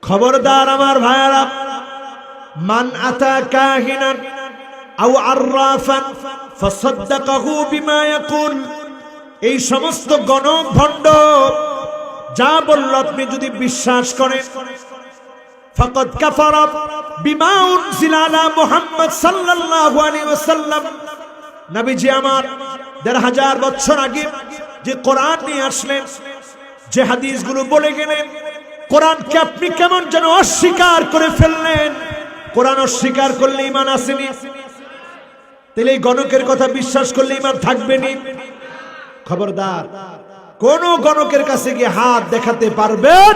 খবরদার আমার ভাইয়ারা, মান আতা কাহিনান আও আররাফান ফাসাদদাকাহু বিমা ইয়াকুল, এই সমস্ত গণক ভণ্ড যা বলল আপনি যদি বিশ্বাস করেন, ফাকাদ কাফারা বিমা উনজিলা আলা মুহাম্মদ সাল্লাল্লাহু আলাইহি ওয়াসাল্লাম, নবীজি আমার ১৫০০ বছর আগে যে কোরআন নিয়ে আসলেন, যে হাদিসগুলো বলে গেলেন, কোরআনকে আপনি কেমন যেন অস্বীকার করে ফেললেন। কোরআন অস্বীকার করলে ঈমান আসেনি, তাহলে এই গণকের কথা বিশ্বাস করলে ঈমান থাকবে না। খবরদার, কোন গণকের কাছে গিয়ে হাত দেখাতে পারবেন?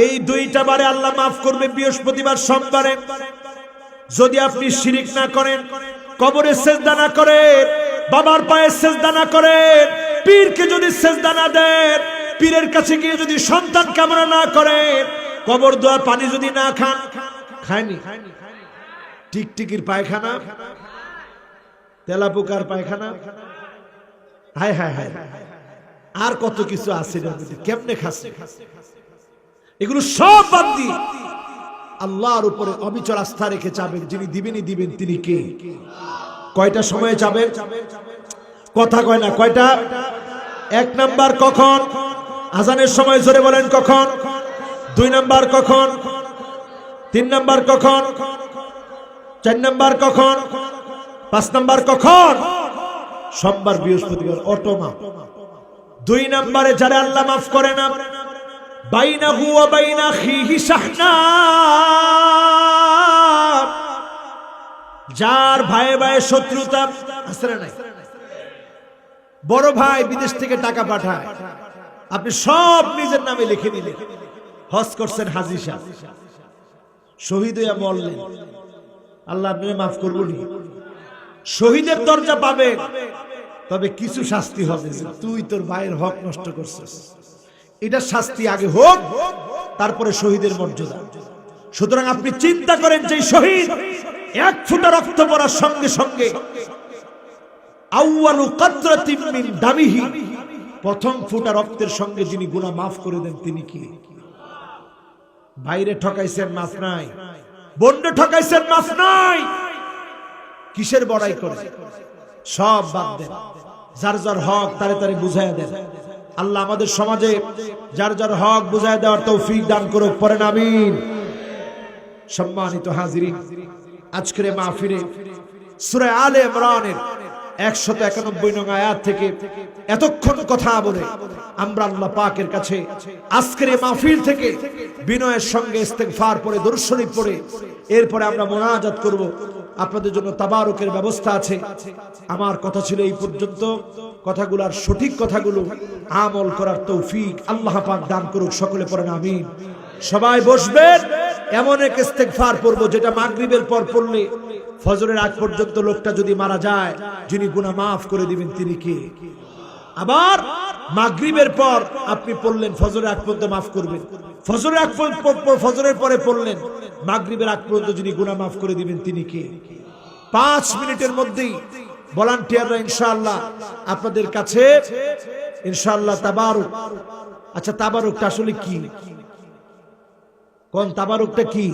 এই 2টা বারে আল্লাহ মাফ করবে, বৃহস্পতিবার সোমবারে। যদি আপনি শিরিক না করেন, কবরে সেজদা না করেন, বাবার পায়ে সেজদা না করেন, পীরকে যদি সেজদা না দেন, পীরের কাছে গিয়ে যদি সন্তান কামনা না করেন, কবর দোয়ার পানি যদি না খান, খায়নি টিকটিকির পায়খানা, তেলাপোকার পায়খানা, হায় হায় হায়, আর কত কিছু আছে, কেমনে খাচ্ছে, এগুলো সব বাদ দিয়ে আল্লাহর উপরে অবিচল আস্থা রেখে চাবেন, যিনি দিবেনই দিবেন তিনি কে? কয়টা সময়ে যাবেন? কথা কয় না, কয়টা? 1 নাম্বার কখন? আজানের সময়, জোরে বলেন কখন? 2 নাম্বার কখন? 3 নাম্বার কখন? 4 নাম্বার কখন? 5 নাম্বার কখন? সোমবার বৃহস্পতিবার অটোমা। 2 নাম্বারে যারা আল্লাহ মাফ করে না, বাইনাহু ওয়া বাইনা আখিহি শাহনা, যার ভাই ভাই শত্রুতা আছে না নাই? বড় ভাই বিদেশ থেকে টাকা পাঠায়, আপনি সব নিজের নামে লিখে দিলেন, হজ করছেন হাজী সাহেব, শহীদ হইয়া মরলেন, আল্লাহ আপনাকে মাফ করবো নি? শহীদের দরজা পাবেন, তবে কিছু শাস্তি হবে। তুই তোর ভাইয়ের হক নষ্ট করছিস, এটা শাস্তি আগে হোক, তারপরে শহীদের মর্যাদা। সুতরাং আপনি চিন্তা করেন যে শহীদ 1 ফোঁটা রক্ত পড়ার সঙ্গে সঙ্গে আউয়ালু কাতরাতিন মিন দামিহি, প্রথম ফোঁটা রক্তের সঙ্গে যিনি গুনাহ মাফ করে দেন তিনি কি? বাইরে ঠকাইছেন মাফ নাই, বন্ডে ঠকাইছেন মাফ নাই, কিসের বড়াই করে? সব বাদ দেন, যার যার হক তারে তারে বুঝাইয়া দেন। আল্লাহ আমাদের সমাজে যার যার হক বুঝাইয়া দেওয়ার তৌফিক দান করুক, পড়েন আমিন। সম্মানিত হাজিরিন, আজকের মাহফিলে সূরা আলে ইমরানের 191 নং আয়াত থেকে এতক্ষণ কথা বলে আমরা আল্লাহ পাকের কাছে আজকের এই মাহফিল থেকে বিনয়ের সঙ্গে ইস্তেগফার পড়ে, দরুদ শরীফ পড়ে এরপরে আমরা মুনাজাত করব। আপনাদের জন্য তাবারুকের ব্যবস্থা আছে। আমার কথা ছিল এই পর্যন্ত। কথাগুলোর সঠিক কথাগুলো আমল করার তৌফিক আল্লাহ পাক দান করুক, সকলে পড়েন আমিন। সবাই বসবেন। এমন এক ইস্তেগফার পড়ব যেটা মাগরিবের পর পড়লে ফজরের আগ পর্যন্ত লোকটা যদি মারা যায়, যিনি গুনাহ মাফ করে দিবেন তিনি কে? আবার মাগরিবের পর আপনি পড়লেন, ফজরের আগ পর্যন্ত মাফ করবেন। ফজরের আগ ফজরের পরে পড়লেন, মাগরিবের আগ পর্যন্ত যিনি গুনাহ মাফ করে দিবেন তিনি কে? 5 মিনিটের মধ্যেই ভলান্টিয়াররা ইনশাআল্লাহ আপনাদের কাছে ইনশাআল্লাহ তাবারুক। আচ্ছা, তাবারুকটা আসলে কি? কোন তাবারুকটা কি?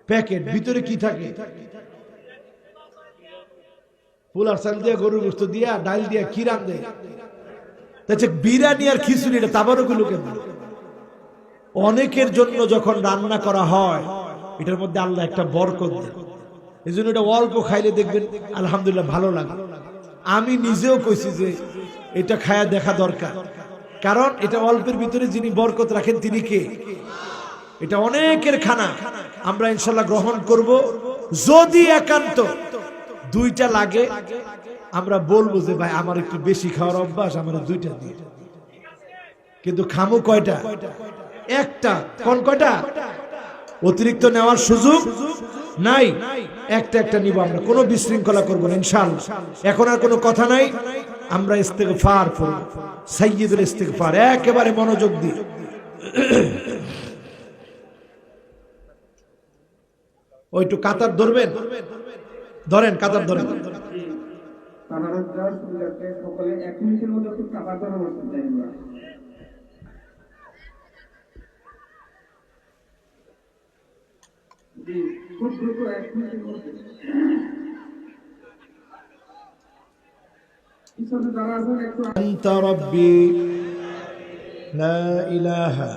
প্যাকেট, ভিতরে কি থাকে? পোলার চাল দিয়া, গরুর গোশত দিয়া, ডাল দিয়া, কি রান্ধে? তাহলে বিরিয়ানি আর খিচুড়ি, এটা তাবারুক হলো কেন? অনেকের জন্য যখন রান্না করা হয় এটার মধ্যে আল্লাহ একটা বরকত দেন। এই জন্য এটা অল্প খাইলে দেখবেন আলহামদুলিল্লাহ ভালো লাগে। আমি নিজেও কইছি যে এটা খায়া দেখা দরকার, কারণ এটা অল্পের ভিতরে যিনি বরকত রাখেন তিনি কে? এটা অনেকের খানা, আমরা ইনশাল্লাহ গ্রহণ করব। যদি একান্ত 2টা লাগে আমরা বলবো যে ভাই আমার একটু বেশি খাওয়ার অভ্যাস, আমার 2টা দিয়ে। কিন্তু খামু কয়টা? একটা। কোন কয়টা? অতিরিক্ত নেওয়ার সুযোগ নাই, একটা একটা নিব আমরা, কোনো বিশৃঙ্খলা করবো না ইনশাআল্লাহ। এখন আর কোনো কথা নাই, আমরা ইস্তেগফার করব, সাইয়্যিদুল ইস্তেগফার, একেবারে মনোযোগ দিয়ে। ওই একটু কাতার ধরবেন, ধরেন, কাতার ধরেন। সকলে 1 মিনিটের মধ্যে খুব কাতার ধরে বসতে চাই আমরা। জি, খুব দ্রুত 1 মিনিটের মধ্যে। পিছনে যারা আছেন একটু। আনতা রাব্বি লা ইলাহা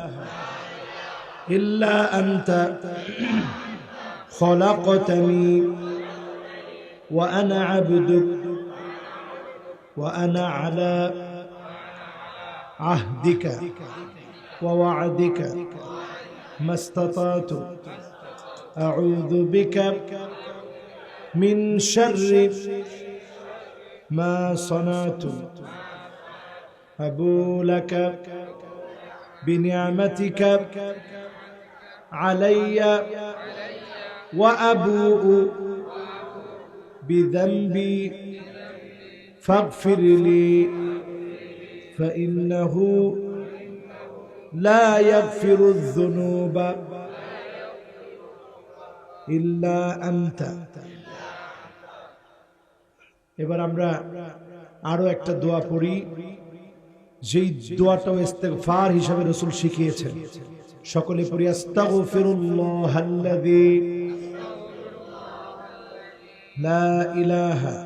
ইল্লা আনতা খলাকতানি ওয়া আনা আবদুক ওয়া আনা আলা আহদিকা ওয়া ওয়া'দিকা মাস্তাতাতু আউযু বিকা মিন শাররি মা সানাতু আবু লাকা বিনি'মাতিকা আলাইয়া ওয়া আবুউ বিযানবি ফাগফির লি ফাইন্নাহু লা ইয়াগফিরুয যুনুবা ইল্লা আনতা। এবার আমরা আরো একটা দোয়া পড়ি, যেই দোয়াটাও ইস্তেগফার হিসাবে রাসূল শিখিয়েছেন। সকলে পড়ি, আস্তাগফিরুল্লাহাল্লাযী লা ইলাহা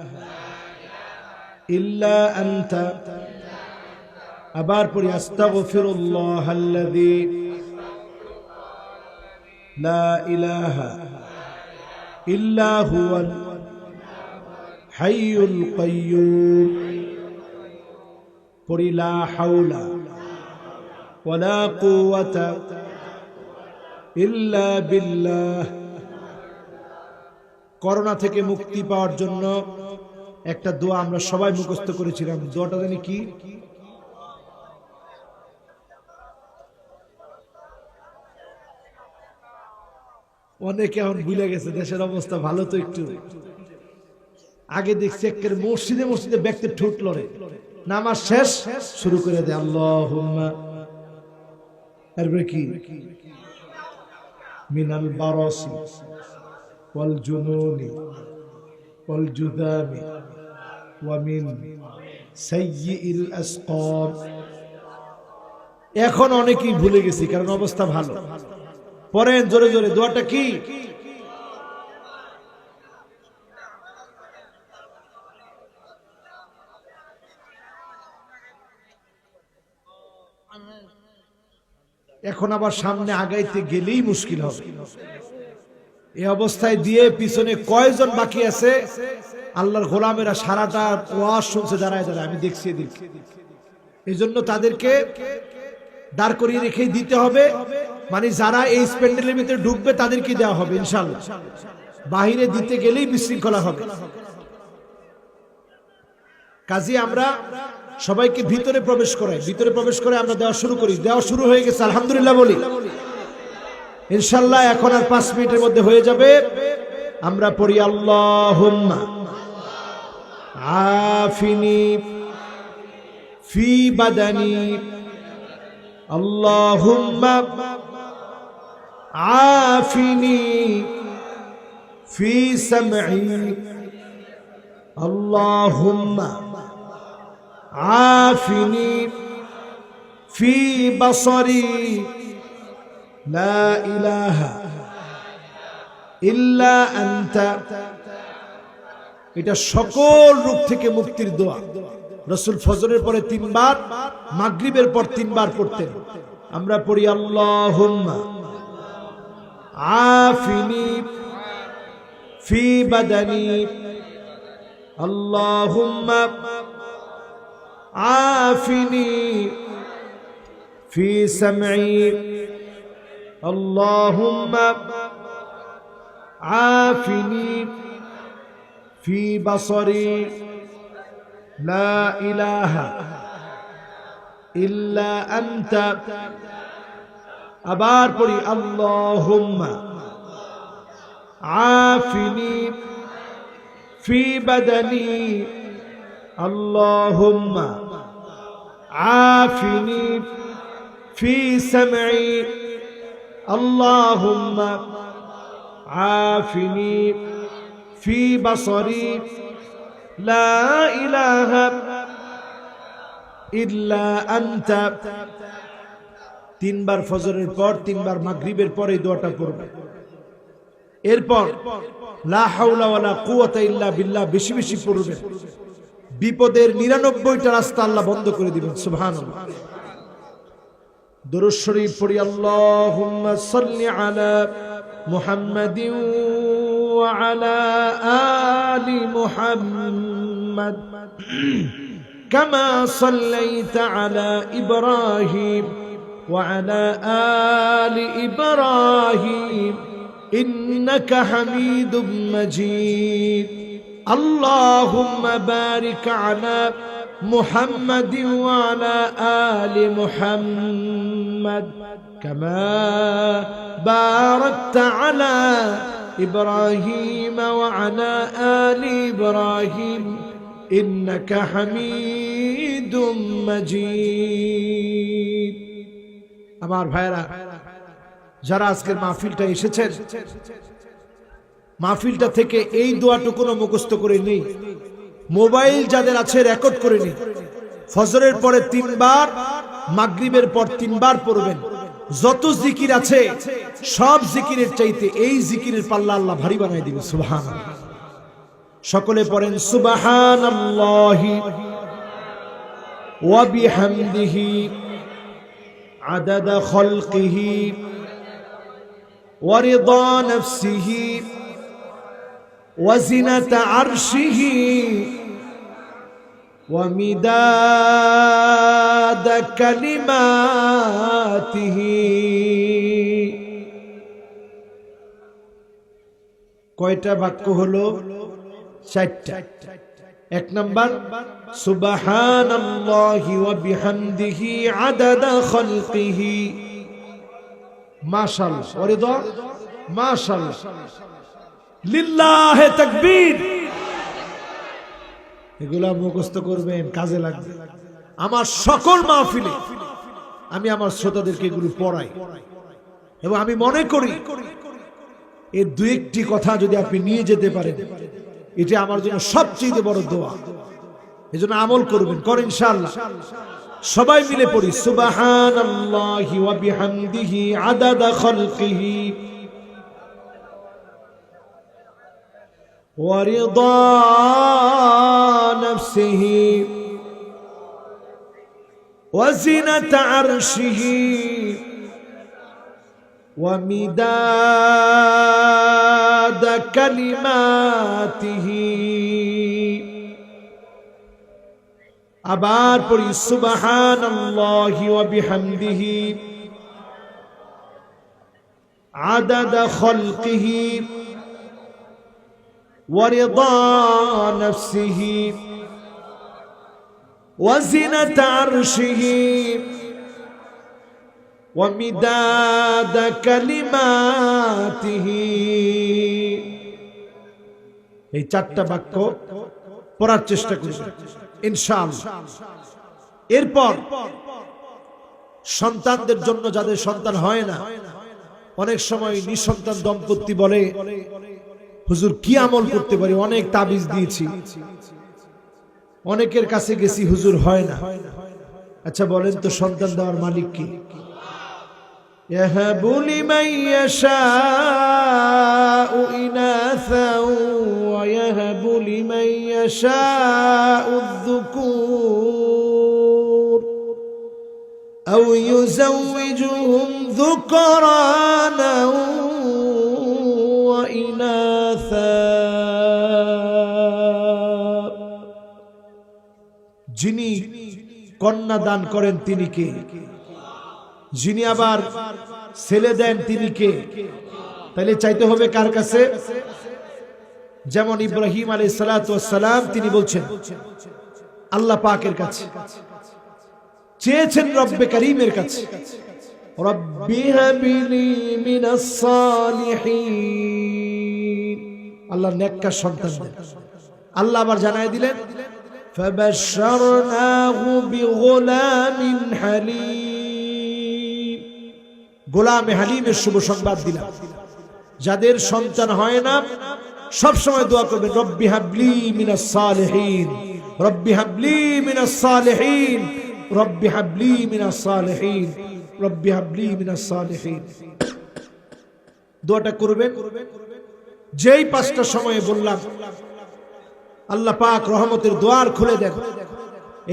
ইল্লা আনতা। আবার পড়ি, আস্তাগফিরুল্লাহাল্লাযী লা ইলাহা ইল্লা হুয়াল হাইয়ুল কাইয়্যুম। পড়ি, লা হাওলা ওয়ালা কুওয়াতা ইল্লা বিল্লাহ। করোনা থেকে মুক্তি পাওয়ার জন্য একটা দোয়া আমরা সবাই মুখস্থ করেছিলাম। দোয়াটা জানি কি? অনেকে এখন ভুলে গেছে, দেশের অবস্থা ভালো তো একটু। আগে দেখছি একের মসজিদে মসজিদে ব্যক্তির ঠোঁট লড়ে, নামাজ শেষ শুরু করে দেয় আল্লাহুম্মা, এরপরে কি? মিনাল বারাসি ওয়াল জুনুনি ওয়াল জুদামি ওয়া মিন সাইয়্যিল আসকাম। এখন অনেকেই ভুলে গেছি, কারণ অবস্থা ভালো। পড়েন জোরে জোরে, দোয়াটা কি? এখন আবার সামনে আগাইতে গেলেই মুশকিল হবে। এই অবস্থায় দিয়ে পিছনে কয়জন বাকি আছে আল্লাহর গোলামেরা সারাটা ওয়াজ শুনছে দাঁড়ায় দাঁড়ায়, আমি দেখছি এদিকে। এই জন্য তাদেরকে দাঁড় করিয়ে রেখে দিতে হবে, মানে যারা এই স্প্যান্ডেলের ভিতরে ঢুকবে তাদেরকে দেওয়া হবে ইনশাআল্লাহ। বাহিরে দিতে গেলেই বিশৃঙ্খলা হবে। কাজে আমরা সবাইকে ভিতরে প্রবেশ করাই, ভিতরে প্রবেশ করে আমরা দেওয়া শুরু করি। দেওয়া শুরু হয়ে গেছে আলহামদুলিল্লাহ বলি ইনশাআল্লাহ। এখন আর 5 মিনিটের মধ্যে হয়ে যাবে। আমরা পড়ি আল্লাহুম্মা আফিনি ফি বাদানি, আল্লাহুম্মা আফিনি ফি সামঈ, আল্লাহুম্মা আফিনি ফি বাসারি, লা ইলাহা ইল্লা আনতা। এটা সকল রূপ থেকে মুক্তির দোয়া। রাসূল ফজরের পরে 3 বার, মাগরিবের পর 3 বার পড়তেন। আমরা পড়ি আল্লাহুম্মা আফিনি ফি বাদানি, আল্লাহুম্মা আফিনি ফি সামঈ, আল্লাহুম্মা আফিনি ফি বাসারি, লা ইলাহা ইল্লা আনতা। আবার পড়ি আল্লাহুম্মা আফিনি ফি বাদানি, আল্লাহুম্মা আফিনি ফি সামঈ, আল্লাহুম্মা আফিনি ফি বাসারি, লা ইলাহা ইল্লা আনতা। 3 বার ফজরের পর, 3 বার মাগরিবের পর এই দোয়াটা পড়বে। এরপর লা হাওলা ওয়ালা কুওয়াতা ইল্লা বিল্লাহ বেশি বেশি পড়বে। বিপদের 99টা রাস্তা আল্লাহ বন্ধ করে দিবেন। সুবহানাল্লাহ। দুরূদ শরীফ পড়ি আল্লাহুম্মা সাল্লি আলা মুহাম্মাদিন ওয়া আলা আলি মুহাম্মাদ কামা সাল্লাইতা আলা ইব্রাহিম ওয়া আলা আলি ইব্রাহিম ইন্নাকা হামিদুম মাজিদ। আল্লাহুম্মা বারিক আলা মুহাম্মাদিন ওয়া আলা আলি মুহাম্মাদ কামা বারাকতা আলা ইব্রাহিম ওয়া আলা আলি ইব্রাহিম ইন্নাকা হামিদুম মাজিদ। আমার ভাইরা যারা আজকের মাহফিলটা এসেছেন, মাহফিলটা থেকে এই দোয়াটুকুনো মুখস্থ করে নেই। মোবাইল যাদের আছে রেকর্ড করে নেই। ফজরের পরে 3 বার, মাগরিবের পর 3 বার পড়বেন। যত জিকির আছে সব জিকিরের চাইতে এই জিকিরের পাল্লা আল্লাহ ভারী বানাই দিবেন। সুবহানাল্লাহ। সকলে পড়েন সুবহানাল্লাহি ওয়া বিহামদিহি আদাদা খালকিহি ওয়া রিদা নাফসিহি ওয়া জিনাতা আরশিহি ওয়া মিদাদা কালিমাতিহি। কয়টা বাক্য হলো? 4টা। 1 নাম্বার সুবহানাল্লাহি ওয়া বিহামদিহি আদাদা খালকিহি, মাশাআল্লাহ, ওয়া রিদা, মাশাআল্লাহ, লিল্লাহি তাকবীর। এগুলা মুখস্থ করবেন, কাজে লাগবে। আমার সকল মাহফিলে আমি আমার শ্রোতাদেরকে এগুলো পড়াই এবং আমি মনে করি এই 2-1টি কথা যদি আপনি নিয়ে যেতে পারেন, এটা আমার জন্য সবচেয়ে বড় দোয়া। এজন্য আমল করবেন, করেন ইনশাআল্লাহ। সবাই মিলে পড়ি সুবহানাল্লাহি ওয়া বিহামদিহি আদাদা খালকিহি ওয়া রিদা নাফসিহি ওয়া জিনাতা আরশিহি ومداد كلماته আবার পড়ি সুবহানাল্লাহি ওয়া বিহামদিহি আদাদা খালকিহি ওয়া রিদা নাফসিহি ওয়া জিনাতা আরশিহি ওয়া মিদাদা কালিমাতিহি। এই চারটা বাক্য পড়ার চেষ্টা করবেন ইনশাআল্লাহ। এরপর সন্তানদের জন্য, যাদের সন্তান হয় না, অনেক সময় নিঃসন্তান দম্পতি বলে হুজুর কি আমল করতে পারি, অনেক তাবিজ দিয়েছি, অনেকের কাছে গেছি, হুজুর হয় না। আচ্ছা বলেন তো সন্তান দেওয়ার মালিক কি? ইয়াহাবু লিমান ইয়াশাউ ইনাসাও ওয়া ইয়াহাবু লিমান ইয়াশাউ যুকুর আও ইউযাওয়িজুহুম যুকরানা ওয়া ইনাসা। যিনি কন্যা দান করেন তিনি কে? যিনি আবার ছেলে দেন তিনি কে? তাহলে চাইতে হবে কার কাছে? যেমন ইব্রাহিম আলাইহিস সালাতু ওয়াস সালাম তিনি বলছেন আল্লাহ পাকের কাছে, চেয়েছেন রব্বে কারীমের কাছে, রব্বি হাবলি মিনাস সালিহিন, আল্লাহ নেককার সন্তান দেন। আল্লাহ আবার জানায় দিলেন ফাবাশশারনাহু বিগুলামিন হালিম, গোলামে হালিমের শুভ সংবাদ দিলাম। যাদের সন্তান হয় না সব সময় দোয়া করবেন রব্বি হাবলি মিনাস সালিহিন, রব্বি হাবলি মিনাস সালিহিন, রব্বি হাবলি মিনাস সালিহিন, রব্বি হাবলি মিনাস সালিহিন। দোয়াটা করবেন। যেই পাঁচটা সময়ে বললাম আল্লাহ পাক রহমতের দুয়ার খুলে দেন,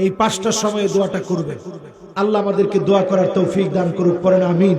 এই পাঁচটার সময়ে দোয়াটা করবেন। আল্লাহ আমাদেরকে দোয়া করার তৌফিক দান করুক, পড়েন আমিন।